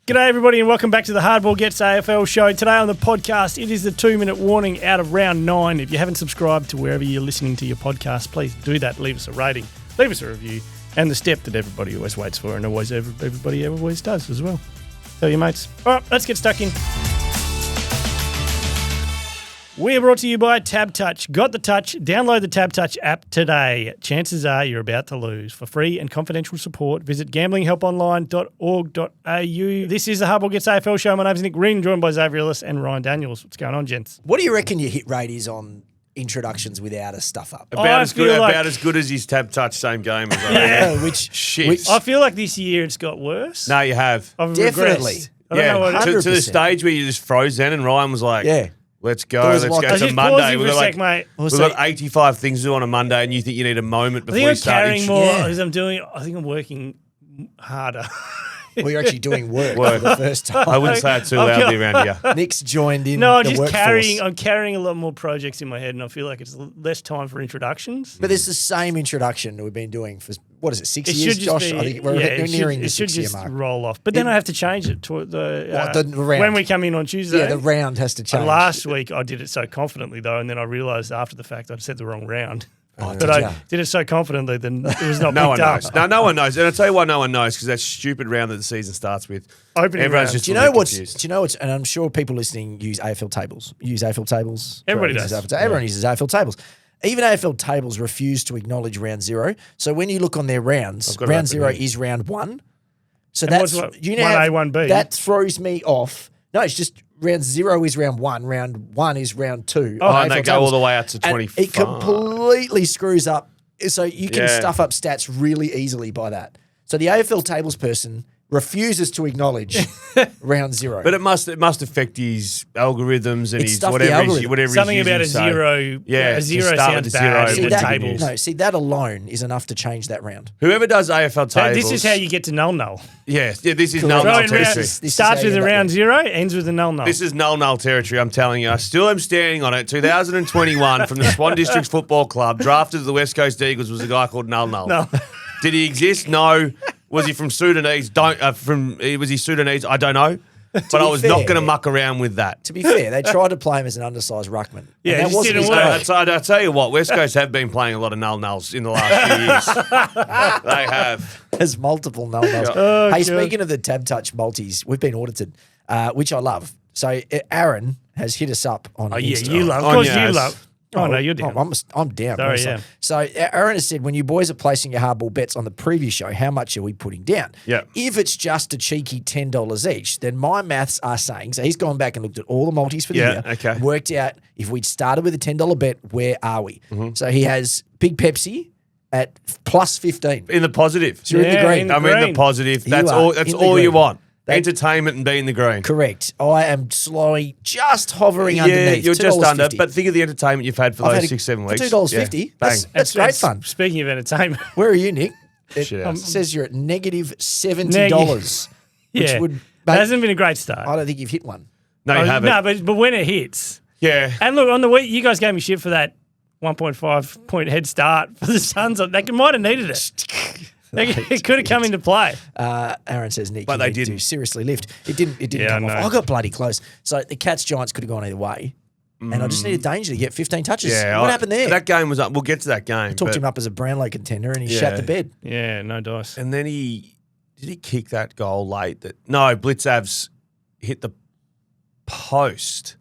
G'day everybody and welcome back to the Hardball Gets AFL show. Today on the podcast, it is the 2-minute warning out of round 9. If you haven't subscribed to wherever you're listening to your podcast, please do that. Leave us a rating, leave us a review, and the step that everybody always waits for and everybody always does as well. Tell your mates. All right, let's get stuck in. We are brought to you by Tab Touch. Got the touch? Download the Tab Touch app today. Chances are you're about to lose. For free and confidential support, visit gamblinghelponline.org.au. This is the Hardball Gets AFL show. My name's Nick Green, joined by Xavier Ellis and Ryan Daniels. What's going on, gents? What do you reckon your hit rate is on introductions without a stuff up? About as good as his Tab Touch same game as well. Yeah. Which I feel like this year it's got worse. No, you have. I've definitely. regressed. I don't know what it is. To the stage where you just froze then and Ryan was like, Yeah. let's go. There was Let's like- go. I It's a just pausing Monday. for a sec, mate. We've got 85 things to do on a Monday and you think you need a moment I before think you I'm start. carrying more Yeah. because I think I'm working harder. well, you're actually doing work for the first time. I wouldn't say it too loudly around here. Nick's joined in No, I'm the just workforce. I'm carrying a lot more projects in my head, and I feel like it's less time for introductions. But it's the same introduction that we've been doing for, what is it, 6 It years, should just Josh? be, I think we're it nearing should, the it should 6-year just mark. roll off. But then I have to change it to the round. when we come in on Tuesday. Yeah, the round has to And change. last week I did it so confidently though, and then I realised after the fact I'd said the wrong round. Oh, But I did it so confidently, then it was not No one picked up. knows. No one knows. And I'll tell you why no one knows, because that stupid round that the season starts with. Opening Everyone's round. just Do you a know little what's? confused. Do you know what's? And I'm sure people listening use AFL tables. Use AFL tables. Everybody Uses does. AFL Everyone uses AFL tables. Even AFL tables refuse to acknowledge round 0. So when you look on their rounds, got it round open 0 here. is round 1. So And that's what's what, you 1A, have 1B? that throws me off. No, it's just round 0 is round 1. Round 1 is round 2. Oh, on and they AFL go all tables. the way out to And 25. it completely screws up. So you can Yeah. stuff up stats really easily by that. So the AFL tables person refuses to acknowledge round 0. But it must affect his algorithms and It's his stuffed the whatever algorithm. whatever Something he's about a using, so- zero. Yeah, a zero to start sounds with a bad zero. in the that, tables. no, see, that alone is enough to change that round. Whoever does AFL So tables. this is how you get to null. Yeah, this is Correct. null Right, territory. This is starts how you with a end up round there. 0, ends with a null. This is null territory, I'm telling you. I still am standing on it. 2021 from the Swan Districts Football Club, drafted to the West Coast Eagles, was a guy called Null. No. Did he exist? No. Was he from Sudanese? Was he Sudanese? I don't know. But I was fair, not going to muck around with that. To be fair, they tried to play him as an undersized ruckman. Yeah, and it that just wasn't didn't his work. game. I'll tell you what, West Coast have been playing a lot of nulls in the last few years. They have. There's multiple null-nulls. Oh, hey, God. speaking of the Tab Touch multis, we've been audited, which I love. So Aaron has hit us up on Oh, yeah, Insta. you love. Of On course your you ass. love. Oh, no, you're down. I'm down. Sorry, honestly. yeah. So Aaron has said, when you boys are placing your hardball bets on the previous show, how much are we putting down? Yeah. If it's just a cheeky $10 each, then my maths are saying, so he's gone back and looked at all the multis for the Yeah, year, okay. worked out if we'd started with a $10 bet, where are we? Mm-hmm. So he has Big Pepsi at plus 15. In the positive. So you're in the Yeah, green. in the I'm in green. the positive. You That's are all. That's in the all you green. want. That- Entertainment and be in the green. Correct. I am slowly just hovering Yeah, underneath. you're just under. $2.50. But think of the entertainment you've had for I've those had 6-7 for weeks. $2.50. Yeah. That's Bang. great fun. Speaking of entertainment. Where are you, Nick? It Shit house. says you're at negative $70. Yeah. would That make- hasn't been a great start. I don't think you've hit one. No, you haven't. No, but when it hits. Yeah. And look, on the week, you guys gave me shit for that 1.5 point head start for the Suns. They might have needed it. It could have come into play. Aaron says, Nick, But you they need to didn't. seriously lift. It didn't Yeah, come I off. know. I got bloody close. So the Cats Giants could have gone either way. And I just needed Danger to get 15 touches. Yeah. What happened there? That game was up. We'll get to that game. Talked but- him up as a Brownlow contender and he Yeah. shat the bed. Yeah, no dice. And then did he kick that goal late? No, Blitzavs hit the post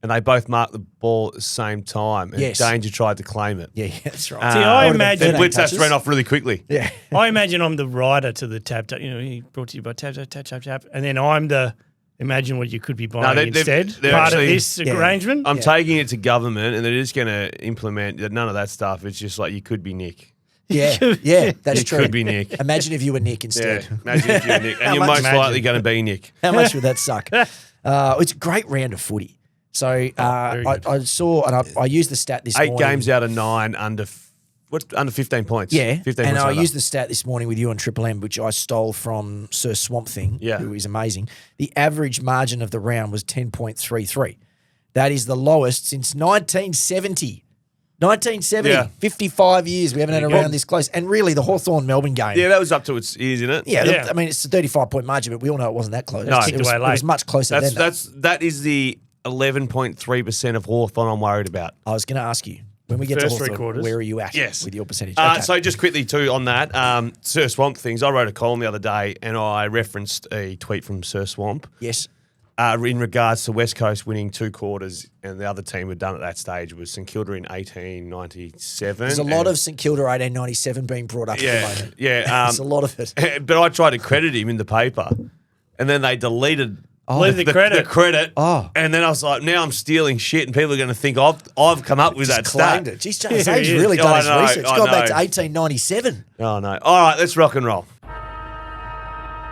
and they both marked the ball at the same time. And Yes. Danger tried to claim it. Yeah, that's right. See, I Would've been imagine- And 13 Blitzavs touches. ran off really quickly. Yeah. I imagine I'm the rider to the Tab. He brought to you by Tab, and then I'm the imagine what you could be buying they've- instead. they're Part actually- of this Yeah. arrangement. I'm taking it to government and they're just going to implement none of that stuff. It's just like you could be Nick. Yeah, yeah, that's You true. could be Nick. Imagine if you were Nick Yeah, instead. imagine if you're Nick. How And you're much- most likely going to be Nick. How much would that suck? It's a great round of footy. So very good. I saw, and I used the stat this 8 morning. games out of 9 under 15 points. Yeah, 15 and points I over. used the stat this morning with you on Triple M, which I stole from Sir Swamp Thing, Yeah. who is amazing. The average margin of the round was 10.33. That is the lowest since 1970. 1970, Yeah. 55 years. We haven't had a There you round this close. And really, the Hawthorn Melbourne game. Yeah, that was up to its ears, isn't it? Yeah, I mean, it's a 35-point margin, but we all know it wasn't that close. No. It Ticked was, away it late. was much closer than that. That is the 11.3% of Hawthorn I'm worried about. I was going to ask you, when we get First to three Hawthorn, quarters. where are you at Yes. with your percentage? Okay. So just quickly too on that, Sir Swamp things. I wrote a column the other day and I referenced a tweet from Sir Swamp Yes. in regards to West Coast winning 2 quarters and the other team had done at that stage was St Kilda in 1897. There's a lot of St Kilda 1897 being brought up at the moment. There's a lot of it. But I tried to credit him in the paper and then they deleted Leave the credit. the credit. Oh. And then I was like, now I'm stealing shit and people are going to think I've come up with that Just claimed stat. it. Jeez, James Yeah, Hayes he is. really done his I know, research. I Gone back to know. 1897. Oh, no. All right, let's rock and roll.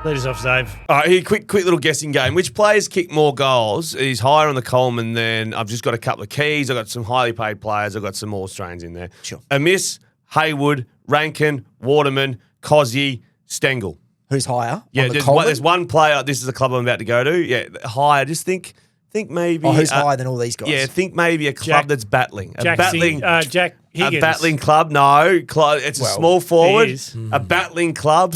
Lead us off, Dave. All right, here, quick little guessing game. Which players kick more goals? He's higher on the column, and then I've just got a couple of keys. I've got some highly paid players. I've got some more Australians in there. Sure. Amiss, Haywood, Rankin, Waterman, Cozzy, Stengel. Who's higher? Yeah, on the there's one player. This is the club I'm about to go to. Yeah, higher. Just think maybe. Who's higher than all these guys? Yeah, think maybe a club Jack- that's battling. Jack Higgins. A battling club. No, it's a small forward. he is. A battling club.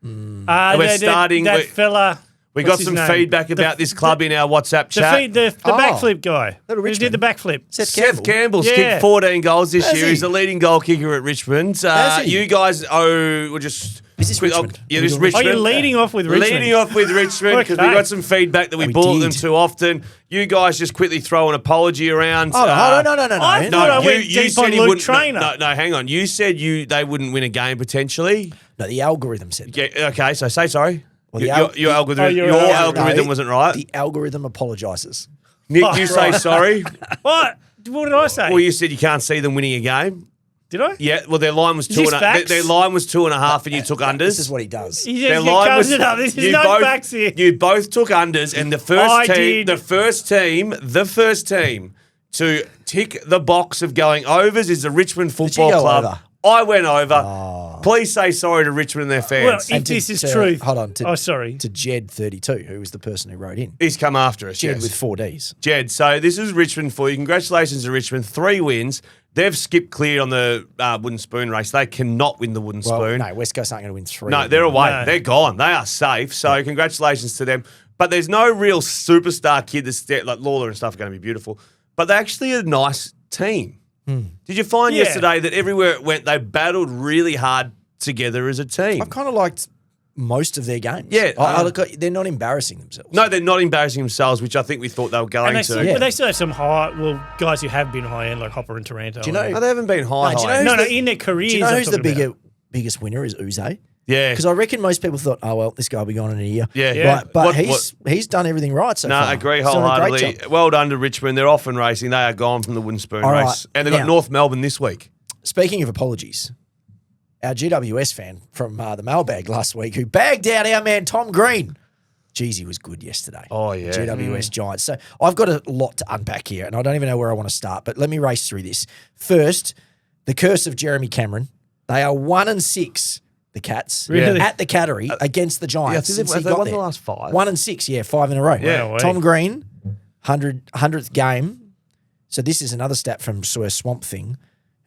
We're starting That with- fella. We what's got his some name? feedback about this club in our WhatsApp The, chat. the backflip guy. Little Who did the backflip? Seth Campbell's Yeah. kicked 14 goals this Has year. he? He's the leading goal kicker at Richmond. Has he? You guys we're just... Is this Richmond? Yeah, this is Oh, Richmond. you're leading off with Richmond. Leading off with Richmond because we Okay. got some feedback that we We bullet them did. too often. You guys just quickly throw an apology around. Oh, no. I thought I went deep on he Luke wouldn't- Traynor. No, hang on. You said they wouldn't win a game potentially. No, the algorithm said that. Yeah, okay, so say sorry. Well, the Your algorithm, your your algorithm. algorithm No, wasn't right. The algorithm apologises. Nick, you say sorry. What? What did I say? Well, you said you can't see them winning a game. Did I? Yeah, well, their line was Is two this and a, facts? their line was 2.5, and you took unders. This is what he does. He Their just line covers it up. This is you no both, facts here. You both took unders, and the first team to tick the box of going overs is the Richmond Football go Club. over? I went over. Please say sorry to Richmond and their fans. Well, if And this is truth. Hold on. Oh, sorry. To Jed32, who was the person who wrote in. He's come after us. Jed yes. with 4 Ds. Jed, so this is Richmond for you. Congratulations to Richmond. 3 wins. They've skipped clear on the wooden spoon race. They cannot win the wooden Well, spoon. no, West Coast aren't going to win 3. No, they're away. No. They're gone. They are safe. So congratulations to them. But there's no real superstar kid that's like Lawler and stuff are going to be beautiful. But they're actually a nice team. Did you find Yeah. yesterday that everywhere it went, they battled really hard together as a team? I've kind of liked most of their games. Yeah, I look at, they're not embarrassing themselves. No, they're not embarrassing themselves, which I think we thought they were going And they to. still, Yeah. but they still have some guys who have been high end, like Hopper and Taranto. Do you know- No, they haven't been high. No, do you know high. who's No, the- in their careers. Do you know I'm who's the talking about. biggest winner is Uze? Yeah. Because I reckon most people thought, oh, well, this guy will be gone in a year. Yeah. Yeah. Right, but What- he's done everything right so No, far. I agree He's done a great wholeheartedly. job. Well done to Richmond. They're off and racing. They are gone from the wooden spoon All race. right. And they've got Now- North Melbourne this week. Speaking of apologies, our GWS fan from the mailbag last week who bagged out our man Tom Green. Jeez, he was good yesterday. Oh, yeah. GWS Giants. So I've got a lot to unpack here, and I don't even know where I want to start, but let me race through this. First, the curse of Jeremy Cameron. They are 1-6, the Cats, Really? at the Cattery against the Giants. Yeah, I think since they've he got won the there. last 5. 1-6, yeah, 5 in a row. Yeah. Wow, Tom eh? Green, 100th game. So this is another stat from Sir Swamp Thing.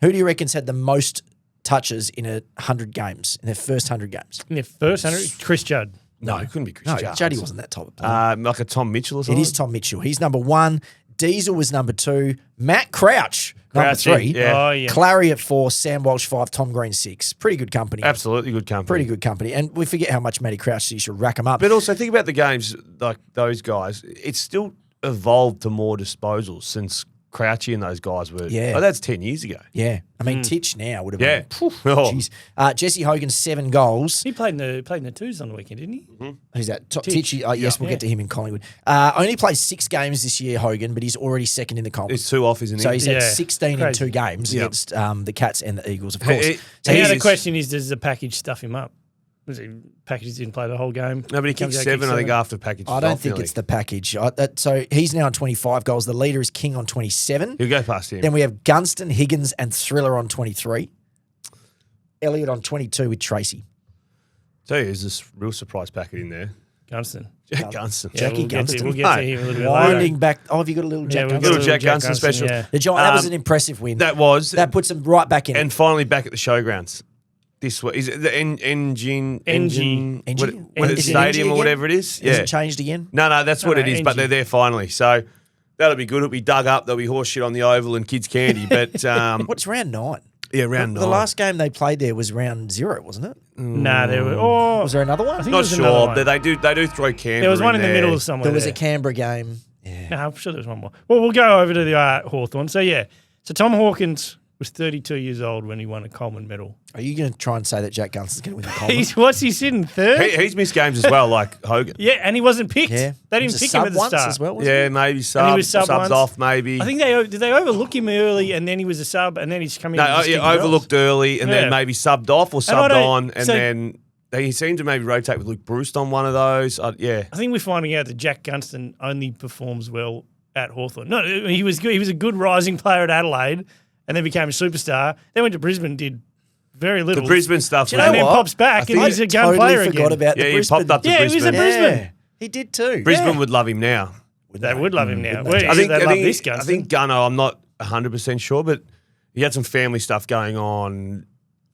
Who do you reckon's had the most touches in 100 games, in their first 100 games? In their first 100, Chris Judd. No, it couldn't be Chris No, Jarvis. Juddy wasn't that type of player. Like a Tom Mitchell or It something? is Tom Mitchell. He's number 1. Diesel was number 2. Matt Crouch, number Crouch, yeah. 3. Yeah. Oh, yeah. Clary at 4. Sam Walsh 5. Tom Green 6. Pretty good company. Absolutely good company. Pretty good company. And we forget how much Matty Crouch, so you should rack him up. But also think about the games like those guys. It's still evolved to more disposals since Crouchy and those guys were. Yeah. Oh, that's 10 years ago. Yeah. I mean, Titch now would have Yeah. been. Phew, Oh. Jeez. Jesse Hogan, 7 goals. He played in the twos on the weekend, didn't he? Who's that? Titch. Titch. Yes, we'll get to him in Collingwood. Only played 6 games this year, Hogan, but he's already second in the comp. It's 2 off, isn't So it? he's had Yeah. 16 in Crazy. 2 games Yep. against the Cats and the Eagles, of course. It- so Now He the is- question is, does the package stuff him up? Was he package didn't play the whole game? No, but he kicked Comes out, 7, kicks I think, 7. after package. I don't think it's the package. So he's now on 25 goals. The leader is King on 27. He'll go past him. Then we have Gunston, Higgins, and Thriller on 23. Elliott on 22 with Tracy. Tell you, there's this real surprise packet in there. Gunston. Jack Gunston. Yeah, Jackie we'll get to Gunston. him a little bit later. Winding back. Oh, have you got a little Yeah, Jack we've got Gunston? Little Jack Gunston special. Yeah. The Giant, that was an impressive win. That was. That puts them right back in it. And finally back at the showgrounds this week. Is it the Engine? What Is it stadium NG or whatever it again? is? Has it changed again? No, that's what No, it is. But NG. they're there finally. So that'll be good. It'll be dug up. There'll be horse shit on the oval and kids' candy. But What's round 9? yeah, round The 9. last game they played there was round 0, wasn't it? Nah, there were. Oh, Was there another one? I think Not there was another sure. one. They do throw Canberra. There was one in the there. middle of somewhere. There was there. a Canberra game. Yeah. No, I'm sure there was one more. Well, we'll go over to the Hawthorn. So, yeah. So, Tom Hawkins was 32 years old when he won a Coleman medal. Are you going to try and say that Jack Gunston's going to win the Coleman? What's he sitting third? He's missed games as well, like Hogan. Yeah, and he wasn't picked. Yeah. They Was didn't it pick him sub at the once start. as well, wasn't Yeah, maybe And he subs was sub subs once. off, maybe. I think did they overlook him early and then he was a sub and then he's coming in? No, and just kicking overlooked early and Yeah. then maybe subbed off or I subbed don't- on, and so- then he seemed to maybe rotate with Luke Bruce on one of those. Yeah. I think we're finding out that Jack Gunston only performs well at Hawthorn. No, he was good. He was a good rising player at Adelaide and then became a superstar. Then went to Brisbane, did very little. The Brisbane stuff. you know and then what? pops back and I he's a gun totally player forgot again. about Yeah, the he Brisbane. popped up to Yeah, he was Brisbane. at Brisbane. Yeah, he did too. Brisbane Yeah. would love him now. They would love him now. Wouldn't Well, they? they love this Gunston. I think Gunno, I'm not 100% sure, but he had some family stuff going on,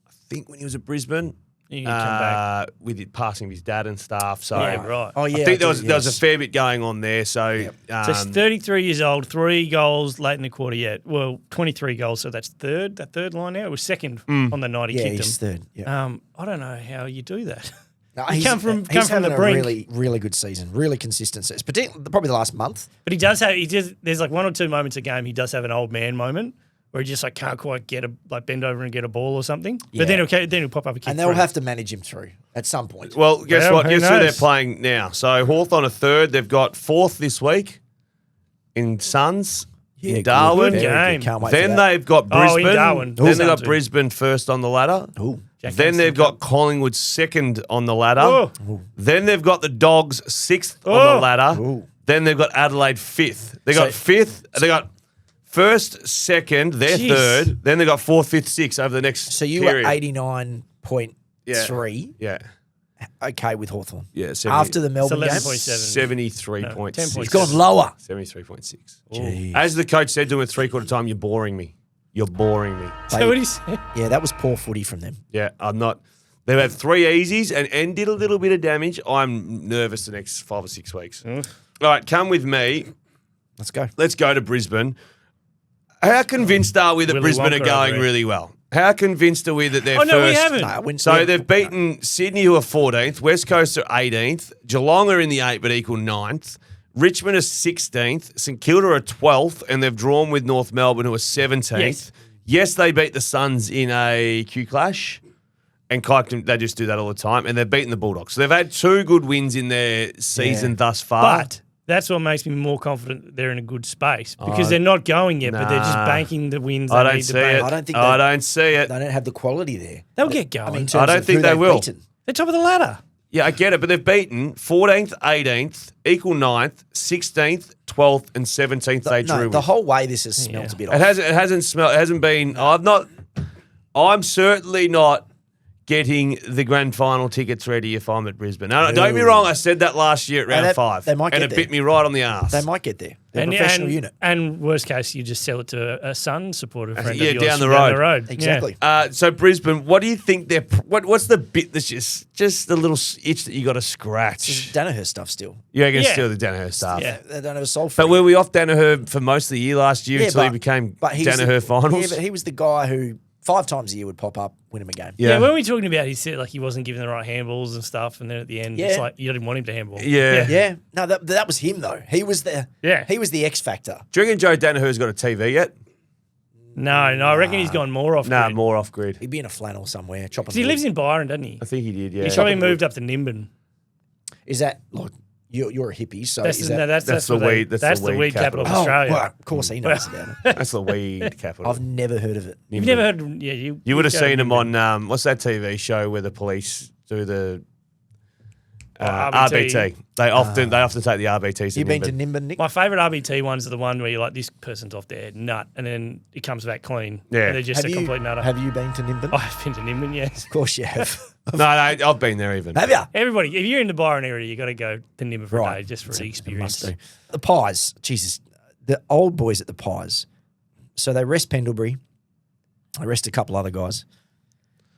I think, when he was at Brisbane. You can come back. With it passing of his dad and stuff. So Yeah, right. Oh, yeah. I think there was yes. a fair bit going on there. So, So he's 33 years old, 3 goals late in the quarter yet. Well, 23 goals, so that's third. That third line now. It was second on the night he Yeah, kicked he's him. third. Yeah. I don't know how you do that. No, He he's come from having the a brink. really, really good season. Really consistent. It's particularly probably the last month. But he does have. There's like 1 or 2 moments a game. He does have an old man moment where he just like can't quite bend over and get a ball or something. Yeah. But then he'll pop up a kick. And they'll through. have to manage him through at some point. well, guess Well, what? who Guess who they're knows? playing now? So Hawthorn are third. They've got fourth this week in Suns Yeah, in Darwin. Good game. Can't wait for Then that. they've got Oh, in Brisbane. Darwin. Then they've Suns got too. Brisbane first on the ladder. Ooh. Jack Then Gunston. they've got Collingwood second on the ladder. Oh. Then they've got the Dogs sixth on Oh. the ladder. Ooh. Then they've got Adelaide fifth. They got So- fifth. They got first, second. They're Jeez. third. Then they got fourth, fifth, sixth over the next. So you period. were 89.3 Yeah. okay with Hawthorn. Yeah. 70, After the Melbourne game. 11.7. 73.6. It's gone lower. 73.6. Jeez. As the coach said to him at 3/4 time, you're boring me. You're boring me. So what he said. Yeah, that was poor footy from them. Yeah, I'm not. They've had 3 easies and did a little bit of damage. I'm nervous the next 5 or 6 weeks. All right, come with me. Let's go. Let's go to Brisbane. How convinced are we that Willy Brisbane Wonka are going over it. really well? How convinced are we that they're Oh, no, first? we haven't. No, when- So when- they've beaten Sydney, who are 14th, West Coast are 18th, Geelong are in the 8 but equal 9th, Richmond are 16th, St Kilda are 12th, and they've drawn with North Melbourne, who are 17th. Yes, they beat the Suns in a Q clash, and Kyleton, they just do that all the time, and they've beaten the Bulldogs. So they've had 2 good wins in their season Yeah. thus far. But that's what makes me more confident that they're in a good space because they're not going yet, but they're just nah. banking the wins. I they don't need to see bank. it. I don't think I they- don't see it. They don't have the quality there. They'll get going. I mean, in I terms don't of think who they they've will. beaten. They're top of the ladder. Yeah, I get it, but they've beaten 14th, 18th, equal 9th, 16th, 12th, and 17th they drew No, with. the whole way this has smelt a bit off. It hasn't smelled. It hasn't been. I'm certainly not getting the grand final tickets ready if I'm at Brisbane. Now, don't get me wrong. I said that last year at round that- 5, they might and get it there. bit me right on the arse. They might get there. They're a professional unit. And worst case, you just sell it to a Sun supporter friend yeah, of yours down the from road. Exactly. So Brisbane, what do you think? What's the bit that's just the little itch that you got to scratch? Danaher stuff still. You reckon Yeah. still the Danaher stuff? Yeah. They don't have a soul for But were we off Danaher for most of the year last year until he became Danaher finals? Yeah, but he was the guy who 5 times a year would pop up, win him a game. Yeah, when we were talking about, he said like he wasn't giving the right handballs and stuff, and then at the end, it's Yeah. like you didn't want him to handball. Yeah. Yeah. No, that was him though. He was the X factor. Do you reckon Joe Danaher's got a TV yet? No, I reckon he's gone more off. Nah, grid. more off grid. He'd be in a flannel somewhere, chopping. 'Cause he wood. lives in Byron, doesn't he? I think he did. Yeah. He's probably moved up to Nimbin. Is that like you're a hippie? So That's is the, that? that's the what they- weed- that's That's the the weed weed capital of Oh, Australia. well, of course he knows about it. That's the weed capital. I've never heard of it. You've never heard? Yeah, you You would have go to seen him Nimbin. on what's that TV show where the police do the RBT. They often take the RBTs. You been to Nimbin, Nick? My favourite RBT ones are the one where you're like, this person's off their nut, and then it comes back clean. Yeah. And they're just a complete nutter. Have you been to Nimbin? I've been to Nimbin, yes. Of course you have. No, I've been there even. Have you? Everybody, if you're in the Byron area, you got to go to Nimbin for a day just for the experience. Must do. The Pies, Jesus, the old boys at the Pies. So they rest Pendlebury. They rest a couple other guys.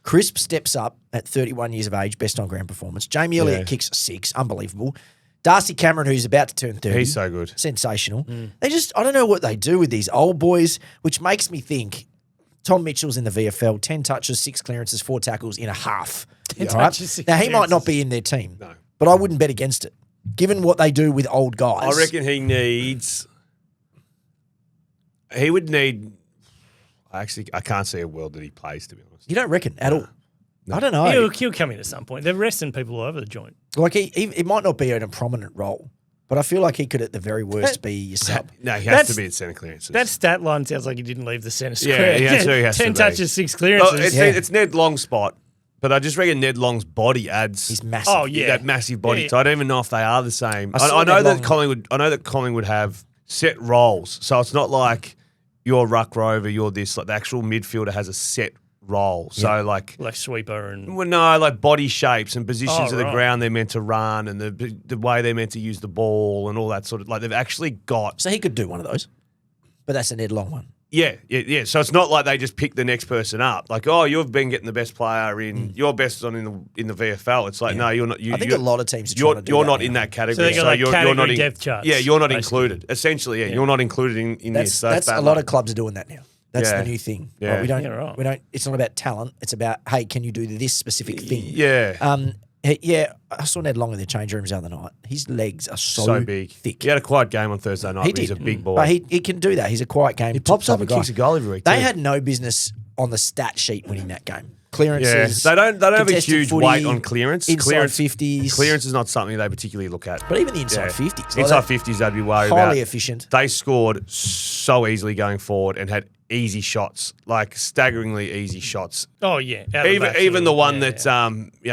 Crisp steps up at 31 years of age, best on ground performance. Jamie Elliott kicks 6, unbelievable. Darcy Cameron, who's about to turn 30. He's so good. Sensational. They I don't know what they do with these old boys, which makes me think Tom Mitchell's in the VFL, 10 touches, 6 clearances, 4 tackles in a half. 10 touches, 6 Now, he might not clearances. be in their team, No. but I wouldn't bet against it, given what they do with old guys. I reckon he would need. I can't see a world that he plays, to be honest. You don't reckon at all? I don't know. He'll come in at some point. They're resting people all over the joint. Like he might not be in a prominent role, but I feel like he could, at the very worst, be your sub. No, he has to be at centre clearances. That stat line sounds like he didn't leave the centre square. Yeah, he has to 10 be. touches, 6 Oh, clearances. it's Ned Long's spot, but I just reckon Ned Long's body adds. He's massive. Oh, yeah. That massive body. Yeah. So I don't even know if they are the same. saw I know Ned that Long- Collingwood. I know that Collingwood have set roles, so it's not like you're ruck rover, you're this. Like the actual midfielder has a set role. So like sweeper and... well, no, like body shapes and positions of the right. ground they're meant to run, and the way they're meant to use the ball and all that sort of. Like they've actually got. So he could do one of those, but that's a Ned Long one. Yeah. So it's not like they just pick the next person up. Like, oh, you've been getting the best player in. You're best on in the VFL. It's like, no, you're not. I think a lot of teams are trying to do You're that not now. in that So category. they got like you're category not in depth charts. Yeah, you're not basically. included. Essentially, you're not included in this. That's bad a lot luck. of clubs are doing that now. That's Yeah. the new thing. Yeah. Like, we don't. Yeah, right. We don't. It's not about talent. It's about, hey, can you do this specific thing? Yeah. Yeah. I saw Ned Long in the change rooms the other night. His legs are so big. thick. He had a quiet game on Thursday night. He but He's a did. big boy. But he can do that. He's a quiet game. He pops type up and of guy. kicks a goal every week. They too. had no business on the stat sheet winning that game. Clearances. They don't have a contested huge footy, weight on clearance. Inside 50s. Clearance is not something they particularly look at. But even the inside 50s. like Inside that, 50s, they'd be worried about. highly efficient. They scored so easily going forward and had easy shots, like staggeringly easy shots. Oh, yeah. Out of Even backfield. the one Yeah,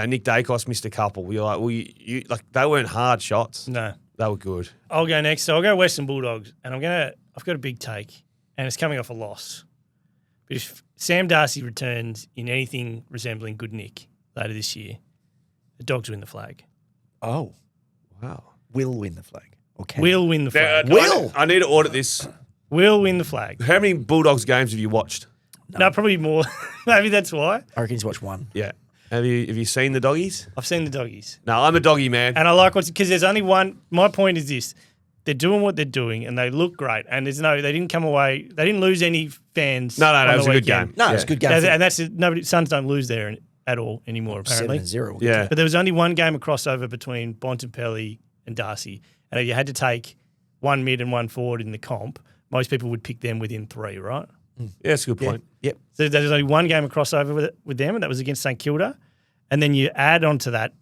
that Nick Dacos missed a couple. We were like, well, you like they weren't hard shots. No. They were good. I'll go next. So I'll go Western Bulldogs, and I've got a big take, and it's coming off a loss. But if Sam Darcy returns in anything resembling good nick later this year, the Dogs win the flag. Oh. Wow. Will win the flag. Okay. We'll win the flag. I need to audit this. We'll win the flag. How many Bulldogs games have you watched? No, probably more. Maybe that's why. I reckon he's watched one. Yeah. Have you seen the doggies? I've seen the Doggies. No, I'm a doggy man. And I like because there's only one. My point is this. They're doing what they're doing, and they look great. And they didn't come away. They didn't lose any fans. No, on it the was a good weekend. game. No, it's a good game. And that's Suns don't lose there at all anymore, apparently. 7-0. Yeah. But there was only one game of crossover between Bontempelli and Darcy. And if you had to take one mid and one forward in the comp, most people would pick them within 3, right? Yeah, that's a good point. Yep. So there's only one game of crossover with them, and that was against St Kilda. And then you add on to that,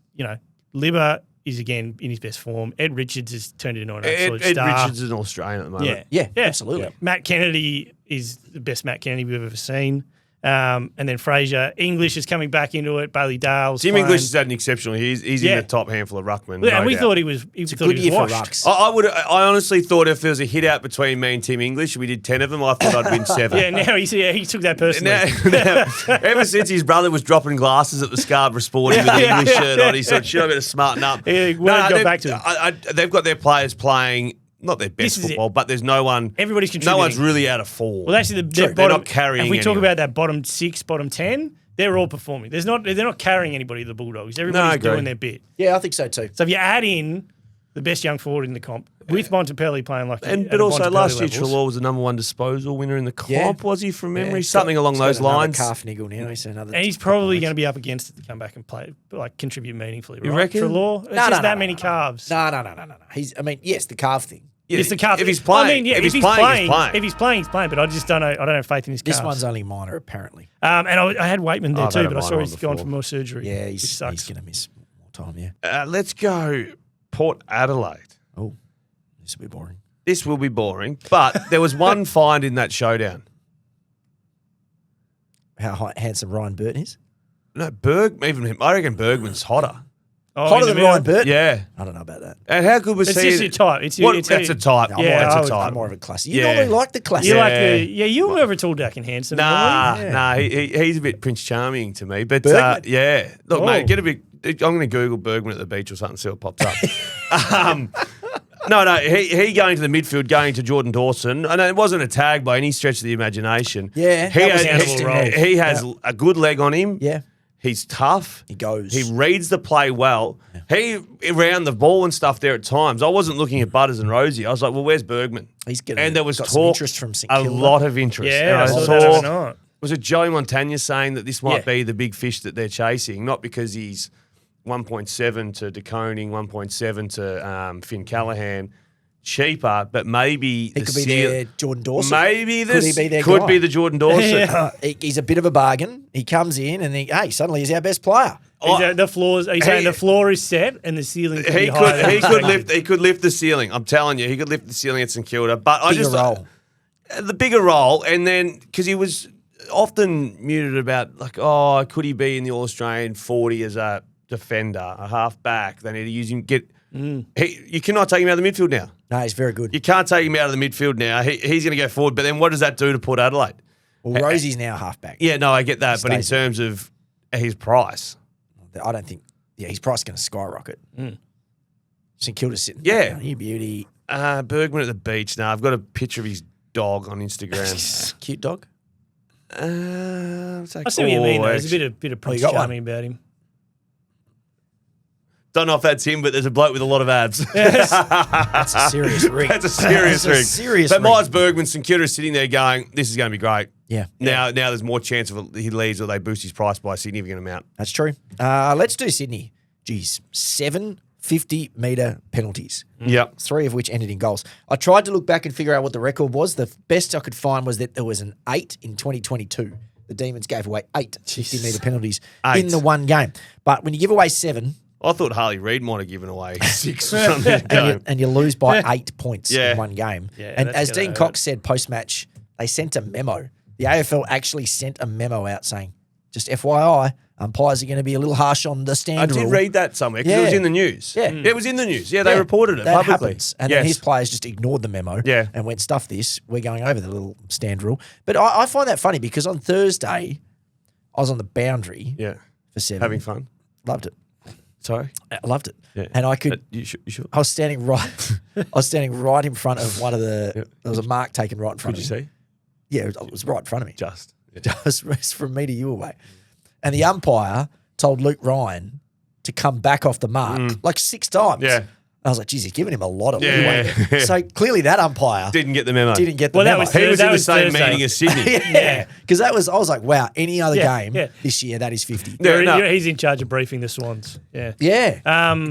Libba is again in his best form. Ed Richards has turned into an absolute Ed star. Richards is an Australian at the moment. Yeah, absolutely. Matt Kennedy is the best Matt Kennedy we've ever seen. And then Fraser. English is coming back into it. Bailey Dale's Tim playing. English has had an exceptional. He's in the top handful of ruckmen. Yeah, and no we doubt. thought he was. It's a good year for washed. rucks. I honestly thought if there was a hit out between me and Tim English, we did 10 of them, I thought I'd win 7. Yeah, now he took that personally. Ever since his brother was dropping glasses at the Scarborough Sporting with the English shirt on, he said, shit, I better smarten up. Yeah, go back to him. They've got their players playing, not their best This is football, but there's no one. Everybody's contributing. No one's really out of form. Well, actually, They're bottom, not carrying if we talk anyone. about that bottom 6, bottom 10, they're all performing. They're not carrying anybody, the Bulldogs. I Everybody's agree. doing their bit. Yeah, I think so too. So if you add in the best young forward in the comp, with Bontempelli playing like But also Bontempelli last year, levels, Trelaw was the number 1 disposal winner in the comp, Yeah. was he, from memory? He's Something got- along he's got those another lines. calf niggle now. So another and he's probably going to be up against it to come back and play, like contribute meaningfully. Right? You reckon? Trelaw? It's just that many calves. No. He's. I mean, yes, the calf thing. Yeah, It's the calf. If he's playing, if he's playing. If he's playing, he's playing. But I just don't know. I don't have faith in his calves. This one's only minor, apparently. And I had Waitman there I've too, had a but I saw minor he's one gone before. for more surgery. Yeah, which he's sucks. going to miss more time. Yeah. Let's go Port Adelaide. Oh, this will be boring. This will be boring, but there was one find in that showdown. How handsome Ryan Burton is. No, I reckon Bergman's hotter. Oh, Hotter in the than middle? Ryan Burton? Yeah. I don't know about that. And how good was It's he? just your type. It's That's a type. No, Yeah, that's I a would- type. I'm more of a classic. You Yeah. normally like the classic. You like Yeah. you were never tall, dark, and handsome. Nah, normally. nah, he's a bit Prince Charming to me. But Bergman? yeah, look, Oh. mate, get a bit. I'm going to Google Bergman at the beach or something, see what pops up. No, he going to the midfield, going to Jordan Dawson. And it wasn't a tag by any stretch of the imagination. Yeah, he that was has, interesting role. move. he has a good leg on him. Yeah. He's tough. He goes. He reads the play well. He around the ball and stuff there at times. I wasn't looking at Butters and Rosie. I was like, well, where's Bergman? He's And there was got some talk, interest from St a Kilda. lot of interest. And Yeah, I saw that overnight. was it Joey Montagna saying that this might Yeah. be the big fish that they're chasing, not because he's 1.7 to De Koning, 1.7 to Finn Callahan, cheaper, but maybe He could be their Jordan Dawson. Maybe Could this he be their could guy? be the Jordan Dawson. He's a bit of a bargain. He comes in and suddenly he's our best player. The floors. He's saying the floor is set and the ceiling. Could be He higher than could the ceiling. lift. He could lift the ceiling. I'm telling you, he could lift the ceiling at St Kilda. But Bigger role. the bigger role, and then because he was often muted about like, oh, could he be in the All Australian 40 as a defender, a half back? They need to use him. You cannot take him out of the midfield now. No, he's very good. You can't take him out of the midfield now. He's going to go forward. But then what does that do to Port Adelaide? Well, Rosie's now halfback. Yeah, no, I get that. But in Stays. terms of his price, I don't think. Yeah, his price is going to skyrocket. St Kilda's sitting. Yeah. down. You beauty. Bergman at the beach. Now I've got a picture of his dog on Instagram. Cute dog. I see what you mean. Though. There's a bit of Prince got one. Charming about him. Don't know if that's him, but there's a bloke with a lot of abs. That's a serious rig. That's a serious That's a rig. serious But rig. Miles Bergman, St Kilda is sitting there going, this is going to be great. Yeah. Now there's more chance of he leaves or they boost his price by a significant amount. That's true. Let's do Sydney. Geez, 7 50-metre penalties. Yep. 3 of which ended in goals. I tried to look back and figure out what the record was. The best I could find was that there was an 8 in 2022. The Demons gave away 8 50-metre penalties in the one game. But when you give away 7 I thought Harley Reid might have given away 6 or something. and you lose by 8 points Yeah. in one game. Yeah, and that's as gonna Dean hurt. Cox said post-match, they sent a memo. The AFL actually sent a memo out saying, just FYI, umpires are going to be a little harsh on the I stand did rule. read that somewhere because it was Yeah. in the news. Yeah. It was in the news. Yeah, they reported it that publicly. happens. And then his players just ignored the memo Yeah. and went, stuff this. We're going over the little stand rule. But I find that funny because on Thursday, I was on the boundary Yeah. for 7. Having fun. Loved it. Sorry? I loved it. Yeah. And I could... You sure? I was standing right. I was standing right in front of one of the. Yeah. There was a mark taken right in front Could of you me. see? Yeah, it was right in front of me. Just. Yeah. Just from me to you away. And the umpire told Luke Ryan to come back off the mark like 6 times. Yeah. I was like, geez, he's giving him a lot of Yeah. leeway. So clearly that umpire Didn't get the memo. didn't get the Well, that memo. was He was That in the was same Thursday. meeting as Sydney. Yeah, because I was like, wow, any other game yeah. this year, that is 50. Yeah, no. He's in charge of briefing the Swans. Yeah. Yeah.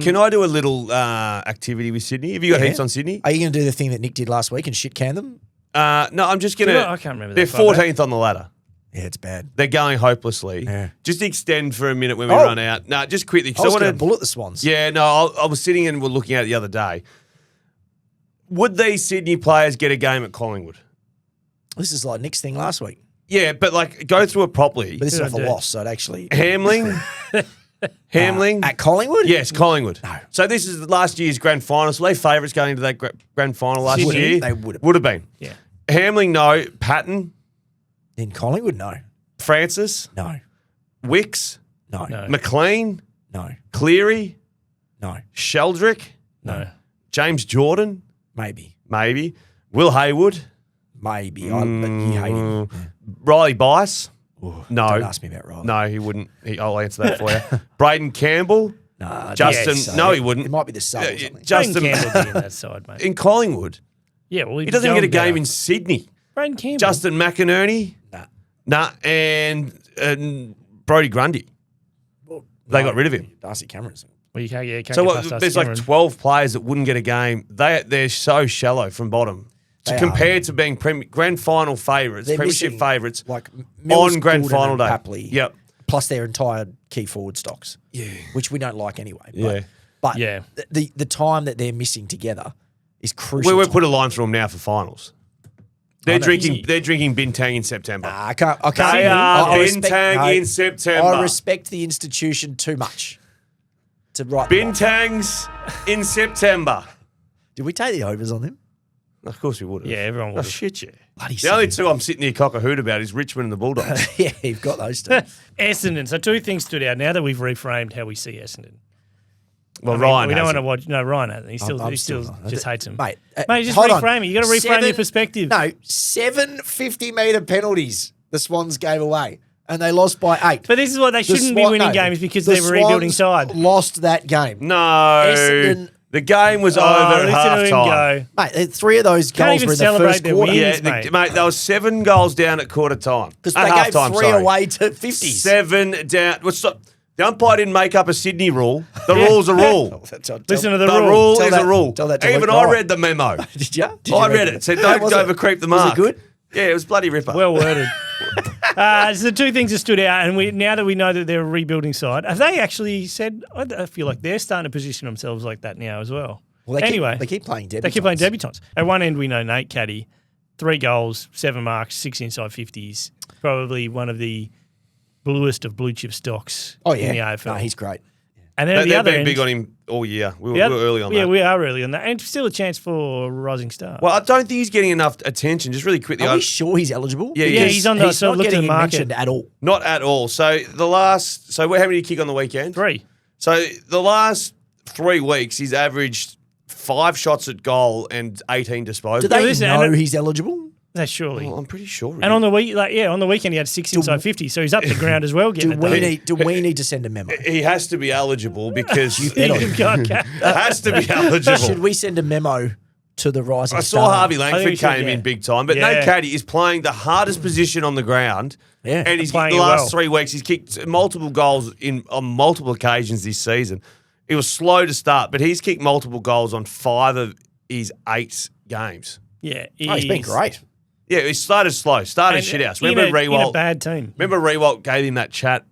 Can I do a little activity with Sydney? Have you got Yeah. heaps on Sydney? Are you going to do the thing that Nick did last week and shit can them? No, I'm just going to. I can't remember They're that far back. 14th on the ladder. Yeah, it's bad. They're going hopelessly. Yeah. Just extend for a minute when we Oh. run out. No, just quickly. I was wanna- going to bullet the Swans. Yeah, no, I was sitting and we're looking at it the other day. Would these Sydney players get a game at Collingwood? This is like Nick's thing last week. Yeah, but like go through it properly. But this is Who'd off I a do? loss, so it actually... Hamling? Hamling? At Collingwood? Yes, Collingwood. No. So this is last year's grand final. So they favourites going into that grand final last Sydney? year. They would have. Would have been. Yeah. Hamling, no. Patton, In Collingwood? No. Francis, No. Wicks, No. No. McLean, No. Cleary, No. Sheldrick, No. James Jordan, Maybe. maybe. Will Haywood, Maybe. But you hate him. Riley Bice. Ooh, No. Don't ask me about Riley. No, he wouldn't. I'll answer that for you. Braden Campbell. Nah, Justin- so. no, he wouldn't. It might be the sub or something. Braden Justin Campbell would be in that side, mate. in Collingwood. Yeah, well, He doesn't even get a game in Sydney. Braden Campbell. Justin McInerney. Nah. Nah, and Brodie Grundy. Well, They got rid of him. Darcy Cameron's. Well, you can't get. So get what, past us, there's like Cameron. 12 players that wouldn't get a game. They're so shallow from bottom. They Compared to being grand final favourites, They're premiership missing, favourites like Mills, on grand Goulden final and day. Papley, Yep. plus their entire key forward stocks. Yeah. Which we don't like anyway. But, Yeah. But Yeah. the time that they're missing together is crucial. We'll time. put a line through them now for finals. They're know, drinking. easy. They're drinking bintang in September. Nah, I can't. They are I respect- bintang no, in September. I respect the institution too much to write them off. Bintangs in September. Did we take the overs on them? Of course we would have. Yeah, everyone Oh, would have. shit, yeah. Bloody The only Sydney. two I'm sitting here cock-a-hoot about is Richmond and the Bulldogs. Yeah, you've got those two. Essendon. So two things stood out now that we've reframed how we see Essendon. Well, I mean, Ryan we don't want hasn't. to watch. No, Ryan hasn't. He still, I'm he still not. just hates him. Mate, Just hold on. reframe it. You got to reframe your perspective. No, 7 50-metre penalties the Swans gave away, and they lost by 8. But this is what they shouldn't be winning games because the they were rebuilding Swans side. lost that game. No. Essendon- The game was over at listen to him half-time. go. Mate, 3 of those Can't goals even were in the celebrate first their quarter. wins. Yeah, mate. mate, there was 7 goals down at quarter time. Because At they gave half-time, 3 sorry. away to 50s. 7 down. What's up? The umpire didn't make up a Sydney rule. The rule's a rule. Listen to the The rule. rule Tell is that- a rule. tell that to Even Luke I Wright. read the memo. Did you? I read it. It said don't Was it? overcreep the Was mark. it good? Yeah, it was bloody ripper. Well worded. So the two things that stood out, and now that we know that they're a rebuilding side, have they actually said? I feel like they're starting to position themselves like that now as well. Well, Anyway, they keep playing debutants. they keep playing debutants. At one end, we know Nate Caddy, 3 goals, 7 marks, 6 inside 50s. Probably one of the bluest of blue chip stocks Oh, in the yeah. AFL. No, he's great. And then at the They've other been end, big on him all year. We the were early on yeah, that. we are early on that. And still a chance for a rising star. Well, I don't think he's getting enough attention. Just really quickly. Are we sure he's eligible? Yeah, Yeah, because he's on the He's so not look at the getting market. mentioned at all. Not at all. So how many did he kick on the weekend? 3. So the last 3 weeks, he's averaged 5 shots at goal and 18 disposals. Do they listen, know and he's eligible? That's surely. Well, I'm pretty sure. And on the week, on the weekend he had 6 inside 50, so he's up the ground as well. Getting Do we need to send a memo? he has to be eligible because bet on he him. has to be eligible. Should we send a memo to the rising I star? saw Harvey I think Langford we should, came yeah. in big time, but Yeah. Nate Caddy is playing the hardest position on the ground. Yeah. And he's Playing the it last well. 3 weeks he's kicked multiple goals on multiple occasions this season. He was slow to start, but he's kicked multiple goals on 5 of his 8 games. Yeah, Oh, he's been great. Yeah, he started slow, started And shithouse. in Remember a Rewalt? bad team. Remember Rewalt gave him that chat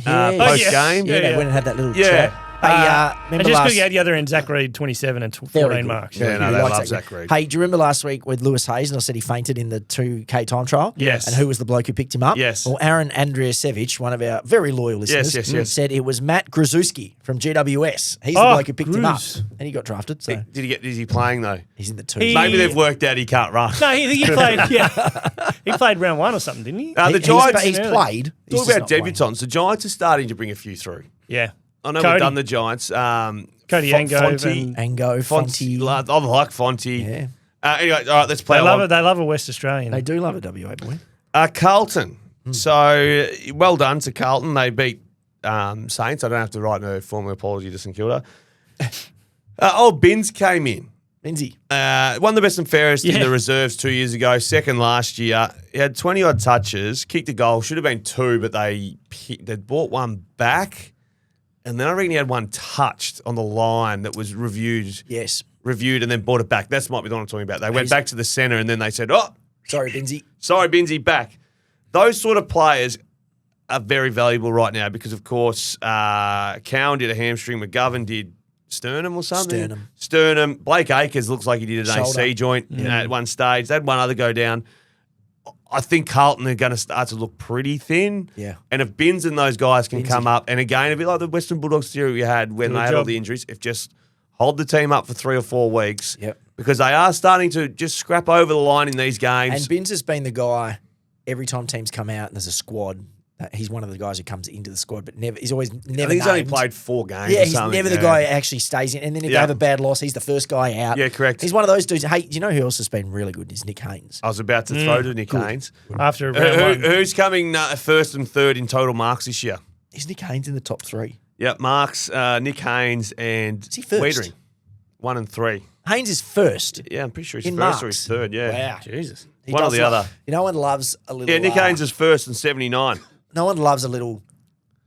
Yeah. post yes. game? Yeah, Yeah, they yeah. went and had that little Yeah. chat. Hey, And remember just last... because you had the other end, Zach Reid, 27 and Very 14 good. marks. Yeah, no, He they likes love that Zach guy. Reid. Hey, do you remember last week with Lewis Hayes and I said he fainted in the 2K time trial? Yes. And who was the bloke who picked him up? Yes. Well, Aaron Andriasevich, one of our very loyal listeners, yes. said it was Matt Grzuski from GWS. He's the Oh, bloke who picked him up. Gruz. And he got drafted, so Is he playing though? he's in the 2. He- Maybe they've worked out he can't run. No, he played. Yeah, he played round 1 or something, didn't he? The He's Giants. played. He's Talk just about not playing. debutants. The Giants are starting to bring a few through. Yeah. I know Cody. we've done the Giants. Cody Angove and- Ango, Fonty. Fonty. I like Fonty. Yeah. Anyway, all right, let's play They love on. it. They love a West Australian. They do love a WA boy. Carlton. So, well done to Carlton. They beat Saints. I don't have to write no formal apology to St Kilda. Binns came in. Lindsay. One of the best and fairest in Yeah. the reserves 2 years ago, second last year. He had 20-odd touches, kicked a goal, should have been 2, but they brought one back. And then I reckon he had one touched on the line that was reviewed Yes. and then brought it back. That's might be the one I'm talking about. They went back to the centre and then they said, Sorry, Lindsay. sorry, Binzy, back. Those sort of players are very valuable right now because, of course, Cowan did a hamstring. McGovern did sternum or something. Sternum. Blake Acres looks like he did an Shoulder. AC joint at one stage. They had one other go down. I think Carlton are going to start to look pretty thin. Yeah. And if Binns and those guys can Binzy. come up, and again, a bit like the Western Bulldogs theory we had when Good they had all job. the injuries, if just hold the team up for 3 or 4 weeks. Yep. Because they are starting to just scrap over the line in these games. And Binns has been the guy every time teams come out and there's a squad. He's one of the guys who comes into the squad, but he's always never. I think he's only named. played 4 games. Yeah, or he's something. never the guy who actually stays in. And then if they Yeah. have a bad loss, he's the first guy out. Yeah, correct. He's one of those dudes. Hey, do you know who else has been really good? Is Nick Haynes. I was about to throw to Nick Haynes. After round 1. Who's coming first and third in total marks this year? Is Nick Haynes in the top 3? Yep, marks, Nick Haynes and Is he first? Wiedering. 1 and 3. Haynes is first. Yeah, I'm pretty sure he's In first or marks? he's third, yeah. Wow. Jesus. He One or does the love- other. No one loves a little. Yeah, Nick Haynes is first and 79. No one loves a little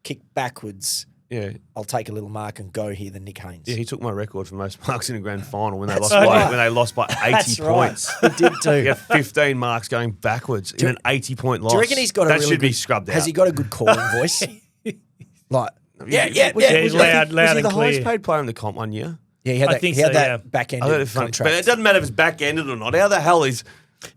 kick backwards. Yeah. I'll take a little mark and go here than Nick Haynes. Yeah, he took my record for most marks in a grand final when they That's lost by right. when they lost by 80 That's points. right. He did too. He had 15 marks going backwards in an 80-point loss. Do you reckon he's got a that really should be good- scrubbed out. Has he got a good calling voice? Like, yeah. Yeah, he's Was loud, he loud the and highest clear. paid player in the comp one year? Yeah, he had I that, think he had so, that yeah. back end I thought it was funny. contract. But it doesn't matter if it's back-ended or not. How the hell is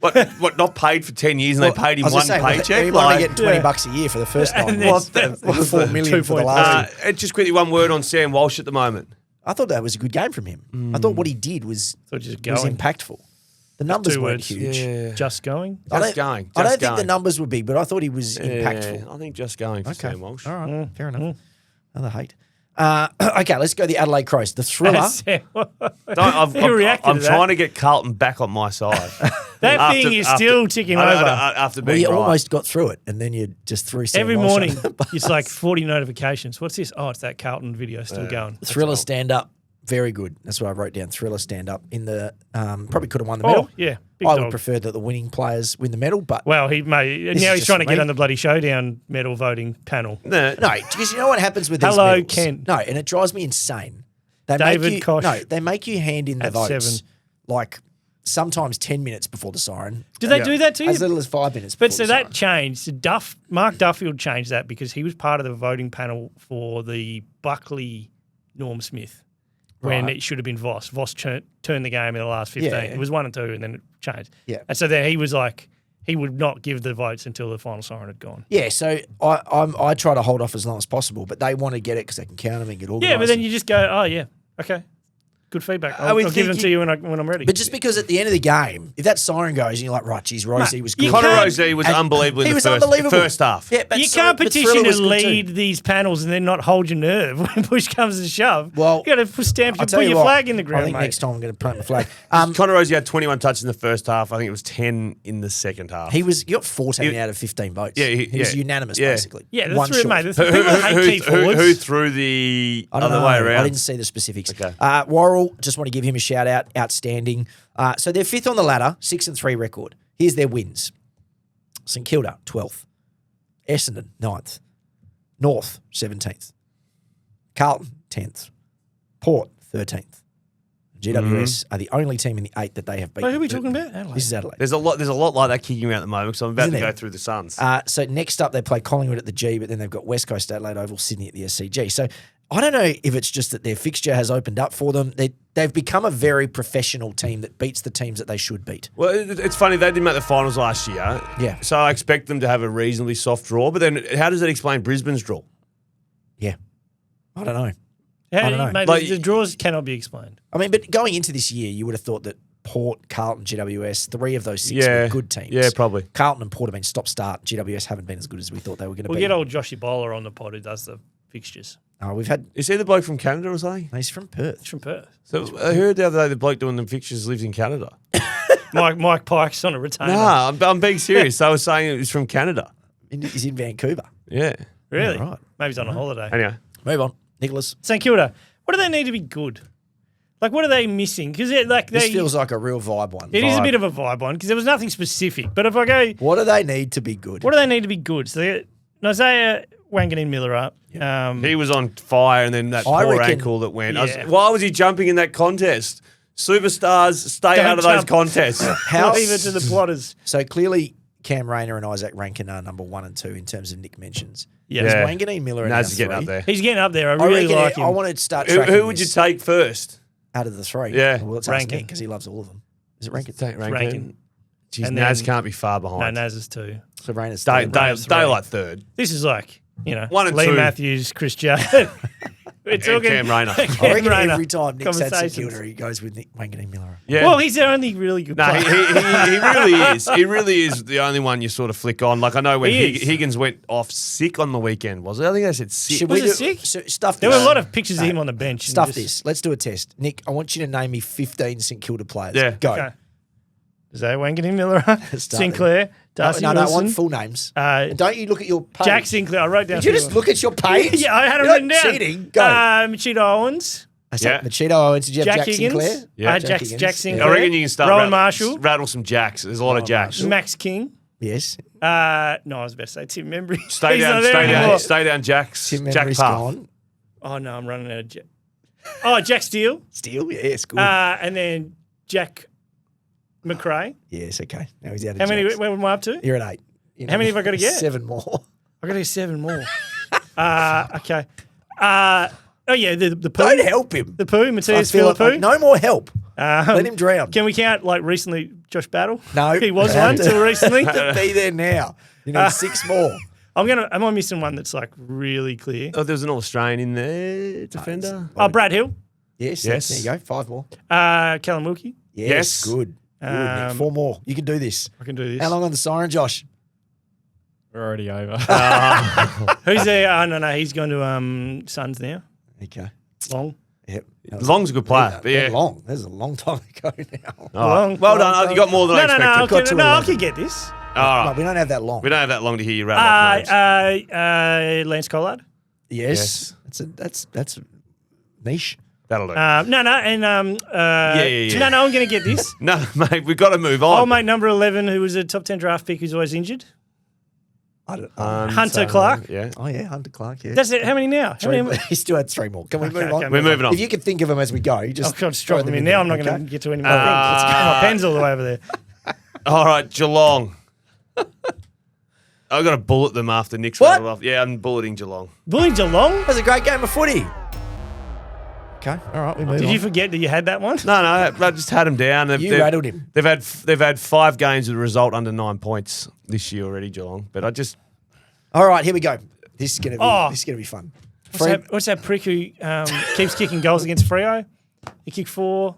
What? Not paid for 10 years, and they paid him one paycheck. He might be getting $20 a year for the first 9 months. $4 million for the last. Just quickly, one word on Sam Walsh at the moment. I thought that was a good game from him. I thought what he did was impactful. The numbers weren't huge. Yeah. Just going? Just going. I don't think the numbers were big, but I thought he was impactful. I think just going for Sam Walsh. All right, fair enough. Another hate. Okay, let's go the Adelaide Crows. The thriller. I'm trying to get Carlton back on my side. That thing is still ticking over. After being you almost got through it, and then you just threw Sam every Walsh morning. It's like 40 notifications. What's this? Oh, it's that Carlton video still going. Thriller stand up, very good. That's what I wrote down. Thriller stand up in the probably could have won the medal. Oh yeah, I would prefer that the winning players win the medal, but well, now he's trying to get on the bloody showdown medal voting panel. No, because you know what happens with these Hello, medals? Ken. No, and it drives me insane. David Koch. No, they make you hand in the at votes 7. like sometimes 10 minutes before the siren. Do they do that to you? As little as 5 minutes. But before so the that siren. changed. Mark Duffield changed that because he was part of the voting panel for the Buckley Norm Smith when it should have been Voss. Voss turned the game in the last 15. Yeah. It was 1 and 2, and then it changed. Yeah. And so then he was like, he would not give the votes until the final siren had gone. Yeah, so I try to hold off as long as possible, but they want to get it because they can count them and get organised. Yeah, but then you just go, oh yeah, okay. Good feedback. I'll give them to you when I'm ready. But just because at the end of the game, if that siren goes and you're like, right, geez, Rosie was good. Connor Rosie was unbelievable in the first half. Yeah, but you can't petition to lead these panels and then not hold your nerve when push comes to shove. Well, you got to put your flag in the ground, I think mate. next time I'm going to plant my flag. Connor Rosie had 21 touches in the first half. I think it was 10 in the second half. He got 14 out of 15 votes. Yeah, he was unanimous, basically. Yeah, One that's short. mate. Who threw the I don't other know. way around? I didn't see the specifics. Okay. Worrell, just want to give him a shout out. Outstanding. So they're 5th on the ladder, 6-3 record. Here's their wins. St Kilda, 12th. Essendon, 9th. North, 17th. Carlton, 10th. Port, 13th. GWS are the only team in the 8 that they have beaten. Who are we talking about? Adelaide. This is Adelaide. There's a lot like that kicking around at the moment, so I'm about Isn't to there? go through the Suns. So next up, they play Collingwood at the G, but then they've got West Coast, Adelaide Oval, Sydney at the SCG. So I don't know if it's just that their fixture has opened up for them. They've become a very professional team that beats the teams that they should beat. Well, it's funny, they didn't make the finals last year. Yeah. So I expect them to have a reasonably soft draw, but then how does that explain Brisbane's draw? Yeah. I don't know. I don't know. Mate, Like- the draws cannot be explained. I mean, but going into this year, you would have thought that Port, Carlton, GWS, 3 of those 6 were good teams. Yeah, probably. Carlton and Port have been stop-start. GWS haven't been as good as we thought they were going to We'll be. get old Joshy Bowler on the pod who does the fixtures. We've had... Is he the bloke from Canada or something? He's from Perth. He's from Perth. So I heard the other day the bloke doing the fixtures lives in Canada. Mike Pike's on a retainer. Nah, I'm being serious. I was saying he's from Canada. He's in Vancouver. Yeah. Really? Yeah, right. Maybe he's on a holiday. Anyway. Move on. Nicholas. St Kilda, what do they need to be good? Like, what are they missing? Because This feels like a real vibe one. It is a bit of a vibe one because there was nothing specific. But if I go, What do they need to be good? what do they need to be good? So they get Isaiah Wanganeen-Miller up. He was on fire and then that I poor reckon- ankle that went. Yeah. Why was he jumping in that contest? Superstars stay Don't out of those jump. contests. Leave it to the plotters. So clearly, Cam Rayner and Isaac Rankin are number 1 and 2 in terms of Nick mentions. Yeah. Is Yeah. Wanganeen Miller and Naz is getting up there. He's getting up there. I I really reckon like him. I want to start Who tracking would you this take first? out of the 3. Yeah. Well, it's Rankin. Nick because he loves all of them. Is it Rankin? Take Rankin. Jeez, And Naz then- can't be far No, behind. Naz is 2. So Rayner's Day Rayner's three. like third. This is like, 1 and Lee 2. Matthews, Chris Judd. We're talking Cam Rayner. I reckon Rayner every time Nick's at St conversations. Kilda, he goes with Nick Wanganeen Miller. Yeah. Well, he's their only really good No, player. he really is. He really is the only one you sort of flick on. Like I know when He is. Higgins went off sick on the weekend, was it? I think they said sick. Should Was we it do, sick? So, stuff There this. were a lot of pictures of him on the bench. and Stuff just- this. Let's do a test. Nick, I want you to name me 15 St Kilda players. Yeah. Go. Okay. Isaiah Wanganeen-Miller, Start Sinclair, Darcy no, I Wilson, want full names. Don't you look at your page? Jack Sinclair. I wrote down. Did you just look at your page? Yeah, I had it You're written not down. cheating. Go. Machida Owens, I said Yeah. Machida Owens. Did you have Jack Higgins, Sinclair? Yeah. Jack Higgins. Sinclair. I reckon you can start Rowan Marshall, rattle some jacks. There's a lot of jacks. Max King. Yes. No, I was about to say Tim Membry. Stay He's down, not there stay anymore. down, stay down, jacks. Tim Jack Membry's Puff. gone. Oh no, I'm running out of Jack. Oh, Jack Steele, Steele, yes, good. and then Jack McRae. yes, okay. Now he's out of How many? Jacks. Where am I up to? You're at 8. How many have I got to get? 7 more. I got to get 7 more. Okay. Oh yeah, the poo. Don't help him. The poo, I Matthias feel like Philippou. no more help. Let him drown. Can we count, like, recently Josh Battle? No. He was one till recently. Be there now. You need 6 more. Am I missing one that's, like, really clear? Oh, there's an Australian in there, defender. Brad Hill. Yes. Yes. There you go. 5 more. Callum Wilkie. Yes. Good. Nick. 4 more. You can do this. I can do this. How long on the siren, Josh? We're already over. Who's there? No, he's going to Suns now. Okay. Long. Yep. Long's a good player. But yeah. Long. That's a long time ago now. All right. Long. Well done. You got more than I expected. I can get this. All No, right. we don't have that long. We don't have that long to hear you rattle off names. Lance Collard. Yes. That's a niche. That'll do. No, and Yeah. No, I'm going to get this. No, mate, we've got to move on. Old mate number 11, who was a top 10 draft pick, who's always injured. Hunter Clark. Yeah. Oh, yeah, Hunter Clark, yeah. That's it. How many now? He still had 3 more. Can we move on? okay, We're moving on. If you can think of them as we go, you just I've got to drop them in now. I'm not going to get to any more things. Ah. My pen's all the way over there. All right, Geelong. I've got to bullet them after Nick's What? rattled off. Yeah, I'm bulleting Geelong. Bully Geelong? That was a great game of footy. Okay, all right, we move Did on. you forget that you had that one? No, I just had them down. You rattled him. They've had 5 games with a result under 9 points this year already, Geelong. But I just All right, here we go. This is gonna be fun. What's that prick who keeps kicking goals against Freo? He kicked 4.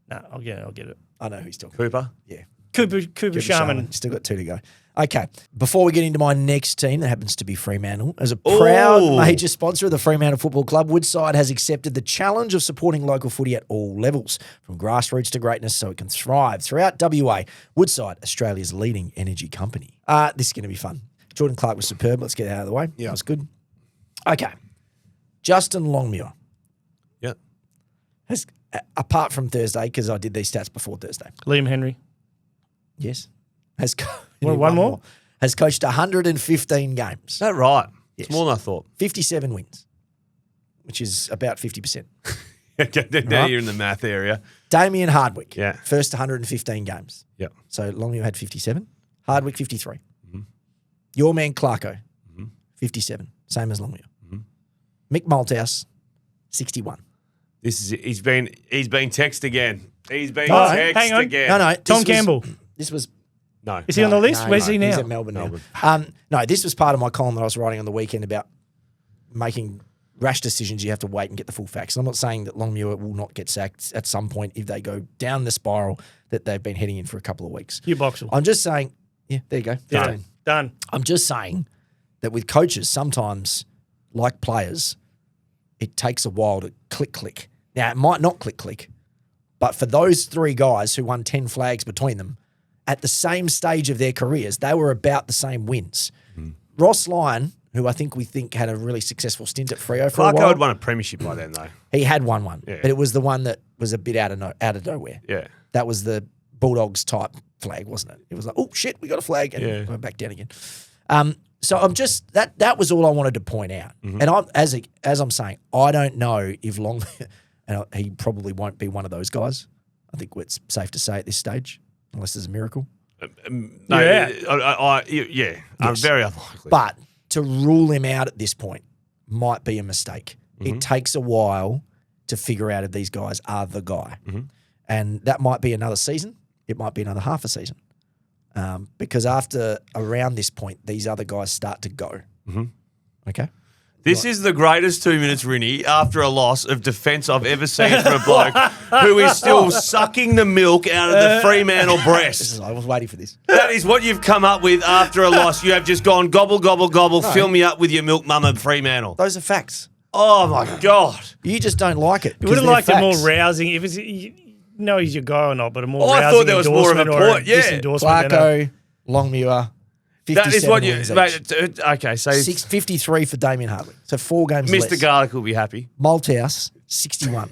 No, I'll get it. I know who he's talking. Cooper. Yeah. Cooper Sharman. Still got 2 to go. Okay. Before we get into my next team, that happens to be Fremantle. As a proud major sponsor of the Fremantle Football Club, Woodside has accepted the challenge of supporting local footy at all levels, from grassroots to greatness, so it can thrive throughout WA. Woodside, Australia's leading energy company. This is going to be fun. Jordan Clark was superb. Let's get it out of the way. Yeah. That was good. Okay. Justin Longmuir Yeah. has, apart from Thursday, because I did these stats before Thursday. Liam Henry. Yes. Has one more? Has coached 115 games. Is that right? Yes. It's more than I thought. 57 wins, which is about 50%. Okay, now you're in the math area. Damien Hardwick, Yeah. first 115 games. Yeah. So Longmuir had 57. Hardwick, 53. Your man Clarko, 57, same as Longmuir. Mick Malthouse, 61. He's been texted again. He's been Oh, texted hang on. again. No. Tom Campbell. This was... No. Is he on the list? Where's he now? He's at Melbourne now. No, this was part of my column that I was writing on the weekend about making rash decisions. You have to wait and get the full facts. I'm not saying that Longmuir will not get sacked at some point if they go down the spiral that they've been heading in for a couple of weeks. Hugh Boxall. I'm just saying, yeah, there you go. 15. Done. I'm just saying that with coaches, sometimes, like players, it takes a while to click. Now, it might not click, but for those 3 guys who won 10 flags between them, at the same stage of their careers, they were about the same wins. Ross Lyon, who I think we think had a really successful stint at Freo for a Clarko while. had won a premiership by then, though. He had won one, Yeah. but it was the one that was a bit out of nowhere. Yeah. That was the Bulldogs type flag, wasn't it? It was like, oh shit, we got a flag, and Yeah. went back down again. So I'm just that was all I wanted to point out. And I'm as I'm saying, I don't know if and he probably won't be one of those guys. I think it's safe to say at this stage, unless there's a miracle. No, Yeah. very unlikely. But to rule him out at this point might be a mistake. It takes a while to figure out if these guys are the guy. And that might be another season. It might be another half a season. Because after around this point, these other guys start to go. Okay? This is the greatest 2 minutes, Rinny, after a loss of defence I've ever seen from a bloke who is still sucking the milk out of the Fremantle breast. I was waiting for this. That is what you've come up with after a loss. You have just gone gobble, gobble, gobble, fill me up with your milk, mama, Fremantle. Those are facts. Oh, my God. You just don't like it. You would have liked it a more rousing, if it's, he's your guy or not, but a more Oh, I rousing thought there was more of a endorsement or point, yeah. disendorsement than a- Clarko, Longmuir, 57 That is what you... wins each. Mate, okay, so 53 for Damien Hardwick. So 4 games Mr. less. Garlic will be happy. Malthouse, 61.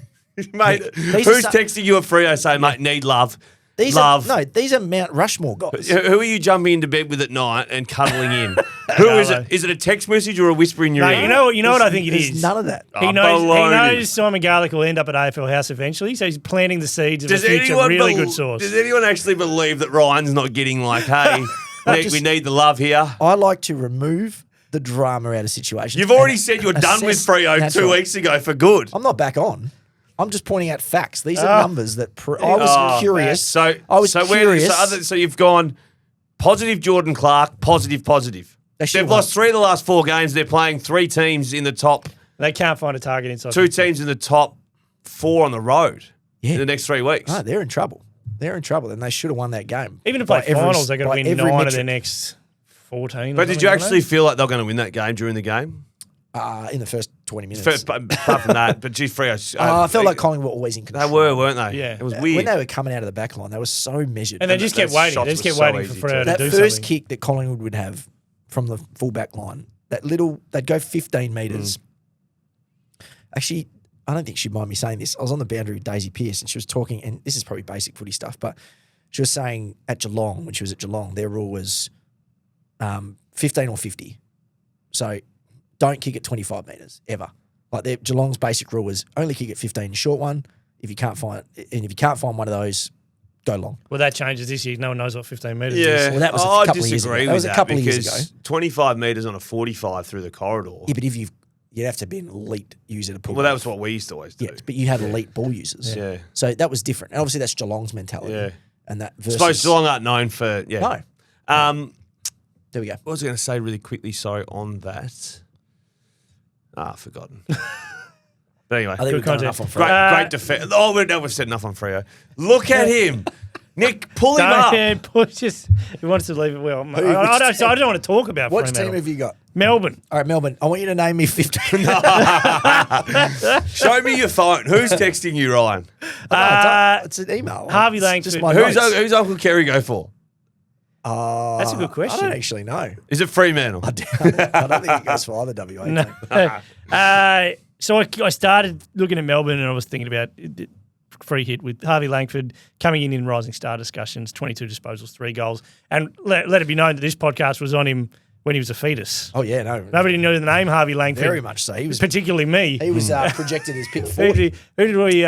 Mate, These who's are texting you at Freo saying, mate, need love? These love. these are Mount Rushmore guys. Who are you jumping into bed with at night and cuddling in? Who is it? Is it a text message or a whisper in your No, ear? you know what I think it There's is. none of that. He knows baloney. Simon Garlick will end up at AFL House eventually, so he's planting the seeds of a Does future anyone really good source. Does anyone actually believe that Ryan's not getting like, hey, we need the love here? I like to remove the drama out of situations. You've already said you're done with Freo 2 weeks ago for good. I'm not back on. I'm just pointing out facts. These are numbers that I was curious. So curious. So you've gone positive Jordan Clark, positive. They've lost 3 of the last 4 games. They're playing 3 teams in the top. They can't find a target inside. 2 teams in the top 4 on the road in the next 3 weeks. No, they're in trouble. And they should have won that game. Even to play finals, they're going to win 9 of their next 14. But did you actually feel like they're going to win that game during the game? In the first 20 minutes. Apart from that, but geez, Freo. I felt like Collingwood were always in control. They were, weren't they? Yeah. It was weird. When they were coming out of the back line, they were so measured. And they just kept waiting. They just kept waiting for Freo to do something. That first kick that Collingwood would have from the full back line, they'd go 15 metres. Actually, I don't think she'd mind me saying this. I was on the boundary with Daisy Pearce and she was talking, and this is probably basic footy stuff, but she was saying at Geelong, when she was at Geelong, their rule was 15 or 50. So don't kick at 25 metres, ever. Like Geelong's basic rule was only kick at 15, short one. If you can't find one of those, go long. Well, that changes this year. No one knows what 15 metres Yeah. is. Well, that was I a couple of years ago. disagree That was with a couple of years because ago. 25 metres on a 45 through the corridor. Yeah, but you'd have to be an elite user to pull. Well, that was what we used to always do. Yeah, but you had elite ball users. Yeah. So that was different. And obviously that's Geelong's mentality. Yeah. And that I versus... suppose Geelong aren't known for, No. There we go. What was I going to say really quickly, sorry, on that? Forgotten. But anyway. I think we've done enough on Great, Freo. great defense. Oh, we've said enough on Freo. Look at him. Nick, pull him up. Yeah, he wants to leave it well. I don't want to talk about What Fremantle. team have you got? Melbourne. All right, Melbourne. I want you to name me 15. Show me your phone. Who's texting you, Ryan? It's an email. Harvey It's Langford. just my notes. Who's Uncle Kerry go for? That's a good question. I don't actually know. Is it Fremantle? I don't think he goes for either WA. No. So I started looking at Melbourne and I was thinking about free hit with Harvey Langford coming in rising star discussions, 22 disposals, 3 goals. And let it be known that this podcast was on him when he was a fetus. Oh, yeah, no. Nobody knew the name Harvey Langford. Very much so. He was particularly me. He was projected as pick 4. Who did we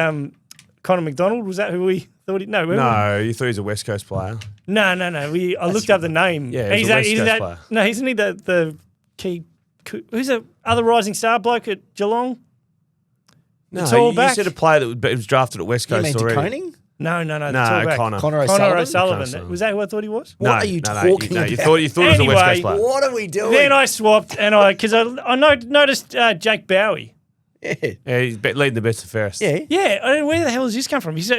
Connor McDonald? Was that who we thought he... No, No, you thought he was a West Coast player. No. I looked up the name. Yeah, he's a West Coast player. No, isn't he the key... Who's the other rising star bloke at Geelong? No, tall you back? said a player that was drafted at West You Coast mean already. DeConing? No, the No, tall back. Connor. Connor Connor O'Sullivan? O'Sullivan. Was that who I thought he was? What are you talking about? You thought he was a West Coast Anyway, player. What are we doing? Then I swapped because I noticed Jake Bowie. Yeah. Yeah, he's leading the best and fairest. Yeah. Yeah, where the hell does this come from? He's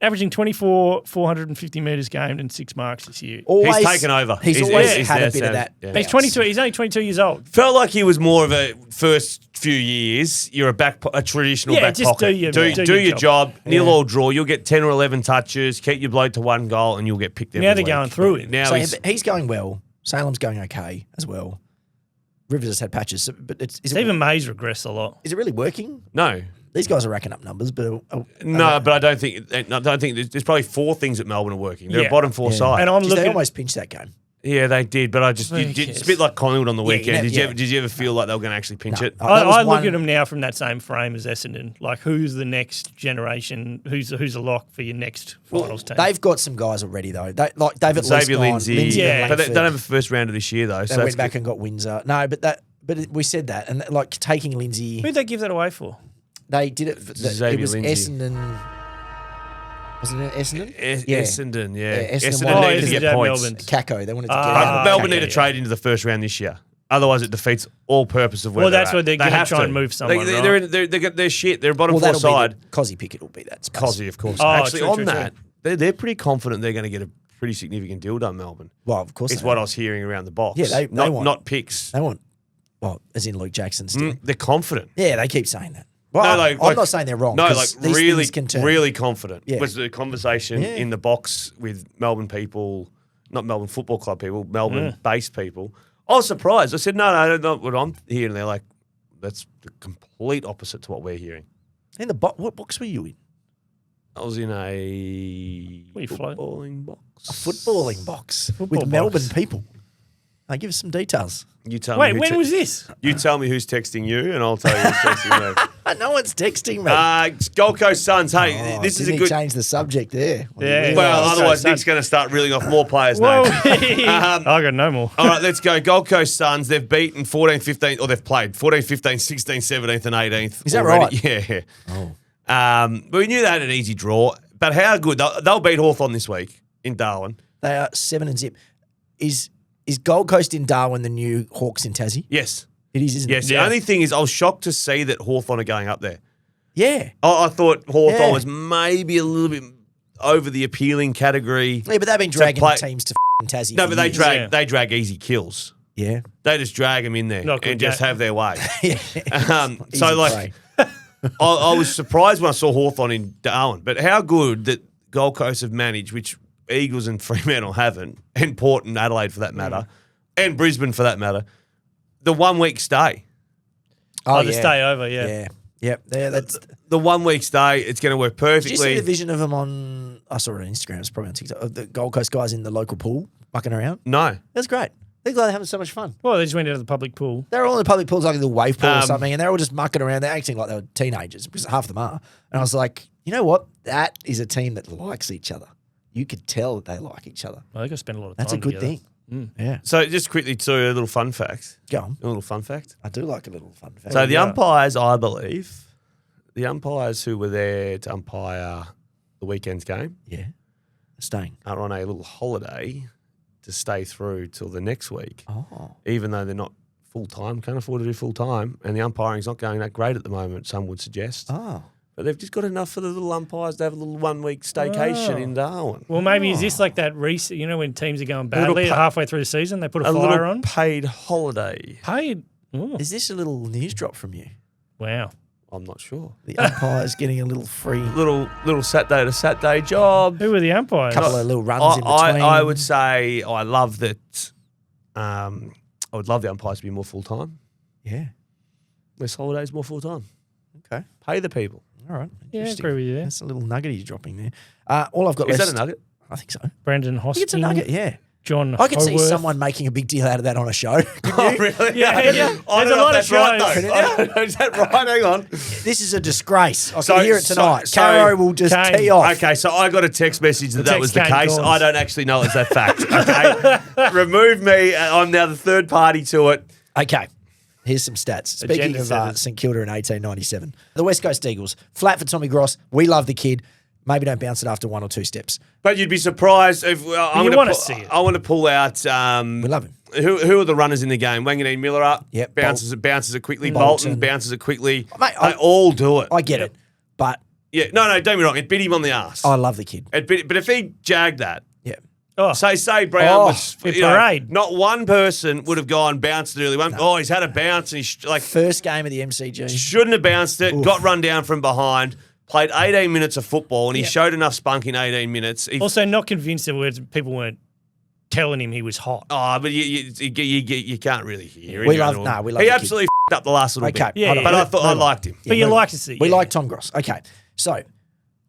averaging 450 metres gained and 6 marks this year. Always, He's taken over. He's He's- always he's had there, a bit of that. yeah. He's 22. He's only 22 years old. Felt like he was more of a first few years. You're a traditional Yeah, back just pocket. do your job. Nil Yeah. all draw. You'll get 10 or 11 touches. Keep your bloke to 1 goal, and you'll get picked. Now they're going through him. Now So he's going well. Salem's going okay as well. Rivers has had patches, but Stephen May's regressed a lot. is it really working? no. These guys are racking up numbers, but No, but I don't think there's probably 4 things at Melbourne are working. They're Yeah. a bottom 4 side. And I'm they looking. almost pinched that game. Yeah, they did, but it's Who a cares? bit like Collingwood on the weekend. yeah. Did you ever feel like they were going to actually pinch No. it? Oh, that was I look one- at them now from that same frame as Essendon. Like, who's the next generation? Who's a lock for your next finals team? They've got some guys already though. They've at least Xavier gone, Lindsay, Yeah. and but they Langford. don't have a first round of this year though. They So went that's back good. and got Windsor. No, but we said that, and like taking Lindsay, Who'd they give that away for? they did it. Xavier It was Lindsay. Essendon. Wasn't it Essendon? Essendon, yeah. Essendon Essendon won. needed to Essendon get had points. Melbourne. Kako. They wanted to get Melbourne okay, need to yeah. trade into the first round this year. Otherwise, it defeats all purpose of where Well, they're that's at. where they're They gonna have try to. and move someone, They're shit. They're a bottom Well, 4 that'll side. be Cozzy Pickett will be that. Cozzy, of course. Oh, Actually, true, on true, that, they're pretty confident they're going to get a pretty significant deal done, Melbourne. Well, of course. It's they what are. I was hearing around the box. Yeah, they want- not picks. They want. Well, as in Luke Jackson still. They're confident. Yeah, they keep saying that. Well, No, I'm not saying they're wrong. No, 'cause like these really, things can turn. really confident. Yeah. Was the conversation Yeah. in the box with Melbourne people, not Melbourne Football Club people, Melbourne-based people. I was surprised. I said, no, not what I'm hearing. They're like, that's the complete opposite to what we're hearing. In the what box were you in? I was in a What, you float? footballing box. A footballing box Football with box. Melbourne people. Give us some details. You tell Wait, me. when was this? You tell me who's texting you, and I'll tell you who's texting me. No one's texting me. Gold Coast Suns. Hey, this is a Didn't he good. change the subject there. Yeah. Well, Gold otherwise Coast Nick's Suns. going to start reeling off more players' Whoa. names. I got no more. All right, let's go. Gold Coast Suns, they've beaten 14, 15, or they've played 14, 15, 16, 17th, and 18th. Is that already. right? Yeah. Oh. But we knew they had an easy draw. But how good? They'll beat Hawthorn this week in Darwin. They are 7-0. Is Gold Coast in Darwin the new Hawks in Tassie? Yes. It is, isn't Yes. it? The only thing is I was shocked to see that Hawthorn are going up there. Yeah. I thought Hawthorn Yeah. was maybe a little bit over the appealing category. Yeah, but they've been dragging teams to Tassie. No, for but they years. drag easy kills. Yeah. They just drag them in there Not good and just game. have their way. Yeah. So, Easy like, prey. I was surprised when I saw Hawthorn in Darwin, but how good that Gold Coast have managed, which Eagles and Fremantle haven't, and Port and Adelaide for that matter, and Brisbane for that matter, the 1 week stay. Oh, the stay over, yeah. Yeah. Yep. Yeah, that's. The 1 week stay, it's going to work Did you see perfectly. the vision of them on? I saw it on Instagram. It's probably on TikTok. Of the Gold Coast guys in the local pool mucking around. No. That's great. They're glad they're having so much fun. Well, they just went out of the public pool. They're all in the public pools, like the wave pool or something, and they're all just mucking around. They're acting like they were teenagers because half of them are. And I was like, you know what? That is a team that likes each other. You could tell that they like each other. Well, they got to spend a lot of time That's a good together. thing. Yeah. So just quickly to a little fun fact. Go on. A little fun fact. I do like a little fun fact. So the umpires, I believe, the umpires who were there to umpire the weekend's game Yeah. Staying. are on a little holiday to stay through till the next week, Oh. even though they're not full-time, can't afford to do full-time, and the umpiring's not going that great at the moment, some would suggest. Oh. But they've just got enough for the little umpires to have a little 1 week staycation in Darwin. Well, maybe is this like that recent, when teams are going badly halfway through the season, they put a fire little on? paid holiday. Paid? Ooh. Is this a little news drop from you? Wow. I'm not sure. The umpire's getting a little free Little Saturday to Saturday job. Who were the umpires? couple of little runs in between. I would say I love that. I would love the umpires to be more full time. Yeah. Less holidays, more full time. Okay. Pay the people. All right. Yeah, I Interesting. agree with you there. That's a little nugget you're dropping there. All I've got Is left. that a nugget? I think so. Brandon I think it's a Hosking, nugget, yeah. John I could see Howarth. someone making a big deal out of that on a show. Oh, really? Yeah, yeah. I There's don't a know lot if of that's right, shows. though. I don't know. Is that right? Hang on. This is a disgrace. I So- can hear it tonight. so- Caro will just Kane. tee off. Okay, so I got a text message that was text the came case. calls. I don't actually know it's that fact. Okay, remove me. I'm now the third party to it. Okay. Here's some stats. Speaking Agenda of setters. St Kilda in 1897, the West Coast Eagles, flat for Tommy Gross. We love the kid. Maybe don't bounce it after 1 or 2 steps. But you'd be surprised if you wanna see it. I want to pull out. We love him. Who are the runners in the game? Wanganeen Miller up. Yep, Bounces it quickly. Bolton. Bolton bounces it quickly. Mate, They all do it. I get it, but Yeah. No, don't get me wrong. It bit him on the ass. I love the kid. But if he jagged that, Yeah. Oh, say Brown Oh, was a parade. not one person would have gone bounced it early. Oh, he's had a bounce and he's like First game of the MCG. shouldn't have bounced it. Got run down from behind. Played 18 minutes of football and he showed enough spunk in 18 minutes. also not convinced that people weren't telling him he was hot. Oh, but you can't really hear. We it. love- no, we love He the kid. absolutely f***ed up the last little Okay. bit. Yeah, but yeah. I thought I liked him. But you like to see. We yeah. like Tom Gross. Okay. So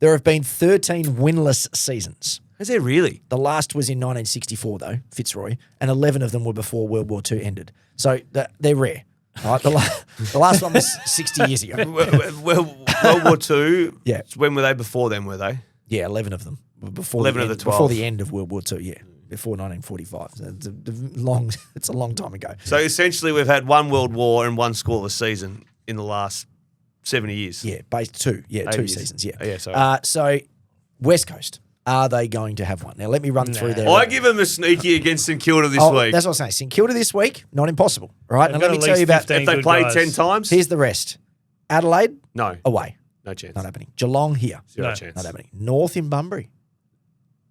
there have been 13 winless seasons. Is there really? The last was in 1964, though, Fitzroy, and 11 of them were before World War II ended. So they're rare. All right? The last one was 60 years ago. World War II. Yeah. When were they before then? Were they? Yeah, 11 of them. Before 11 the of end, the 12. Before the end of World War II, yeah. Before 1945. So it's a long time ago. So essentially, we've had one World War and one scoreless season in the last 70 years. Yeah, based 2. Yeah, 2 years. seasons, yeah. Oh, yeah, sorry. So West Coast, are they going to have one? Now, let me run through their... I give him a sneaky against St Kilda this week. That's what I'm saying. St Kilda this week, not impossible. All right, They've and got let me at tell least you about... 15 If they good played guys. 10 times, Here's the rest. Adelaide, no away. chance. Not happening. Geelong, here. Zero No. chance. Not happening. North in Bunbury.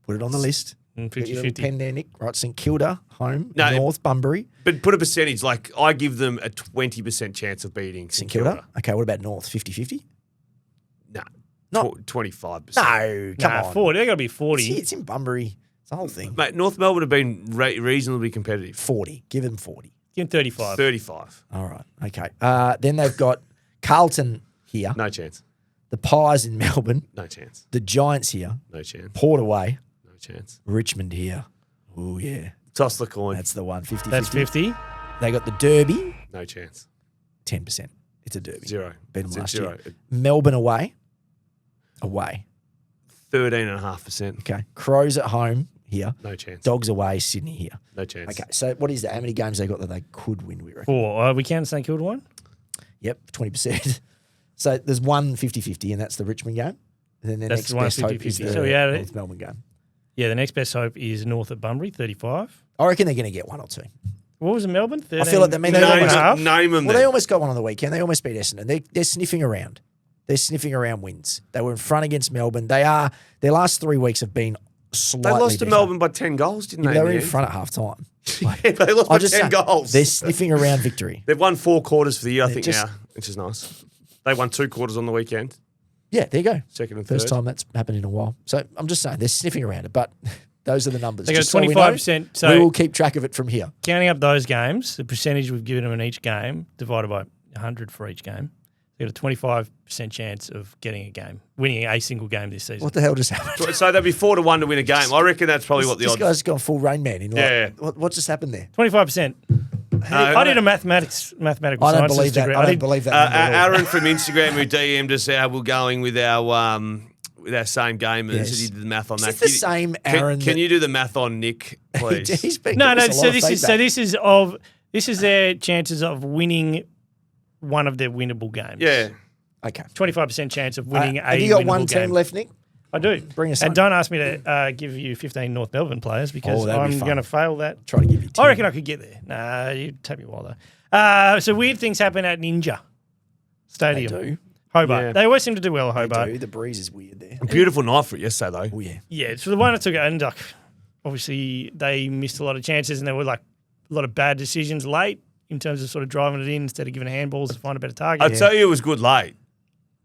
Put it on the list. 50, Get your little 50. pen there, Nick. Right, St Kilda, home. No, North Bunbury. But put a percentage. Like, I give them a 20% chance of beating St Kilda. Okay, what about North? 50-50? Nah. Not- 25%. No, come Nah, on. 40. They got to be 40. It's in Bunbury. It's the whole thing. Mate, North Melbourne have been reasonably competitive. 40. Give them 40. Give him 35. 35. All right. Okay. Then they've got Carlton here. No chance. The Pies in Melbourne. No chance. The Giants here. No chance. Port away. No chance. Richmond here. Oh, yeah. Toss the coin. That's the one. 50-50. That's 50. They got the Derby. No chance. 10%. It's a Derby. Zero. Beat them It's last zero. year. Melbourne away. Away. 13.5%. Okay. Crows at home here. No chance. Dogs away. Sydney here. No chance. Okay. So what is that? How many games they got that they could win, we reckon? 4. We can St Kilda one? Yep. 20%. So there's one 50-50, and that's the Richmond game. And then the That's next the one best hope 50-50. is the So yeah, North Melbourne game. Yeah, the next best hope is North at Bunbury, 35. I reckon they're going to get one or two. What was it, Melbourne? 13, I feel like they Name them well, they then. almost got one on the weekend. They almost beat Essendon. They're sniffing around. They're sniffing around wins. They were in front against Melbourne. Their last 3 weeks have been slightly They lost to better. Melbourne by 10 goals, didn't they? They were in in the front at half time. end? Yeah, but they lost by 10 goals. They're sniffing around victory. They've won 4 quarters for the year, I They're think, just- now, which is nice. They won 2 quarters on the weekend, Yeah, there you go. second and third. First time that's happened in a while. So I'm just saying they're sniffing around it, but those are the numbers. They got Just so we know, 25%. So we will keep track of it from here. counting up those games, the percentage we've given them in each game, divided by 100 for each game, they got a 25% chance of getting a game, winning a single game this season. What the hell just happened? So they'd be 4-1 to win a game. I reckon that's probably what the This odds. guy's gone full Rain Man. In like, Yeah. What just happened there? 25%. I did a mathematical I don't sciences believe that. degree. I don't believe that. number at all. Aaron from Instagram who DM'd us how we're going with our same game and Yes. said he did the math on Is that. this the same Aaron Can that- you do the math on Nick, please? He's been No, giving no. us a So lot of this is feedback. this is their chances of winning one of their winnable games. Yeah. Okay. 25% chance of winning a Have you got winnable one team game. left, Nick? I do. Bring us and on. don't ask me to give you 15 North Melbourne players because Oh, that'd be I'm fun. going to fail that. Try to give you 10. I reckon I could get there. Nah, you'd take me a while though. So weird things happen at Ninja They Stadium. do. Hobart. Yeah. They always seem to do well at They Hobart. do. The breeze is weird there. Beautiful night for it yesterday, though. Oh, yeah. Yeah, so the one I took it, and like, obviously they missed a lot of chances, and there were like a lot of bad decisions late in terms of sort of driving it in instead of giving handballs to find a better target. I'd tell you it was good late.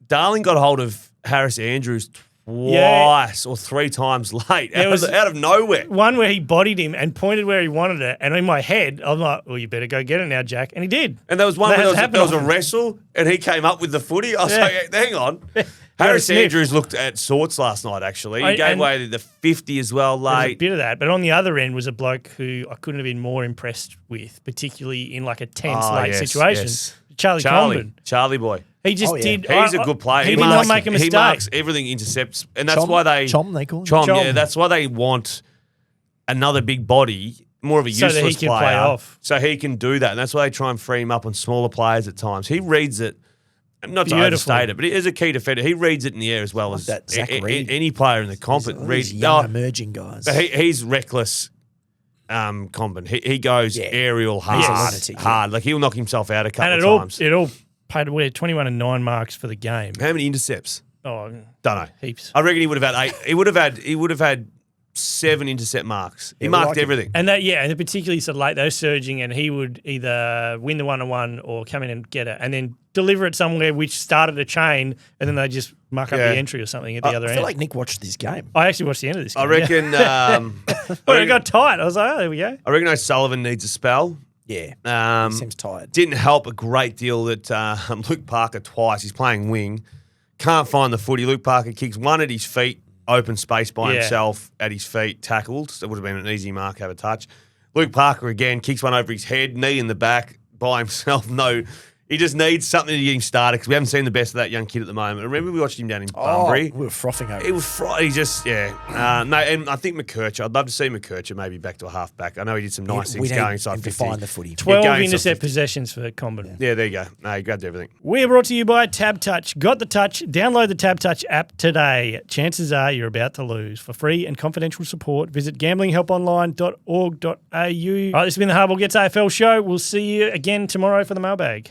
Darling got hold of Harris Andrews twice or 3 times late There was- out of nowhere. One where he bodied him and pointed where he wanted it, and in my head, I'm like, well, you better go get it now, Jack. And he did. And there was one That where has there happened was a often. wrestle and he came up with the footy. I was Yeah. like, hang on. a Harris sniff. Andrews looked at sorts last night, actually. He gave and- away the 50 as well There was a late. bit of that, but on the other end was a bloke who I couldn't have been more impressed with, particularly in like a tense Oh, late yes, situation. yes. Charlie Comben. Charlie boy. He just Oh, yeah. did. He's a good player. He did not make a mistake. He marks everything, intercepts. And that's Chom? why they... Chom, they call him? Chom, Chom. yeah. That's why they want another big body, more of a So useless that he can player. play off. So he can do that. And that's why they try and free him up on smaller players at times. He reads it, not to Beautifully. overstate it, but he is a key defender. He reads it in the air as well as that Zach Reed. any player in the comp. These Reads, young emerging guys. but he's reckless. Comben. He goes Yeah. aerial hard, He's a lunatic, hard. Like he'll knock himself out a couple And of times. it all paid away 21 and 9 marks for the game. How many intercepts? Oh, Don't know. heaps. I reckon he would have had 8. He would have had 7 intercept marks. He Yeah, we marked like him. everything. And that, yeah, and particularly sort of late, they were surging, and he would either win the 1-on-1 or come in and get it, and then deliver it somewhere which started a chain, and then they just muck up Yeah. the entry or something at the other I end. feel like Nick watched this game. I actually watched the end of this game. I reckon. Well, it got tight. I was like, oh, there we go. I reckon O'Sullivan needs a spell. Yeah. He seems tired. Didn't help a great deal that Luke Parker twice. He's playing wing, can't find the footy. Luke Parker kicks one at his feet, open space by Yeah. himself at his feet, tackled. So it would have been an easy mark, have a touch. Luke Parker again kicks one over his head, knee in the back by himself. No, he just needs something to get him started because we haven't seen the best of that young kid at the moment. Remember we watched him down in Bunbury. We were frothing over He was he just, yeah. No, and I think McKercher, I'd love to see McKercher maybe back to a half-back. I know he did some nice We things need going him inside to 50. find the footy. 12 going inside intercept 50. possessions for Comben. Yeah, there you go. No, he grabbed everything. We are brought to you by Tab Touch. Got the touch? Download the Tab Touch app today. Chances are you're about to lose. For free and confidential support, visit gamblinghelponline.org.au. All right, this has been the Hardball Gets AFL show. We'll see you again tomorrow for the mailbag.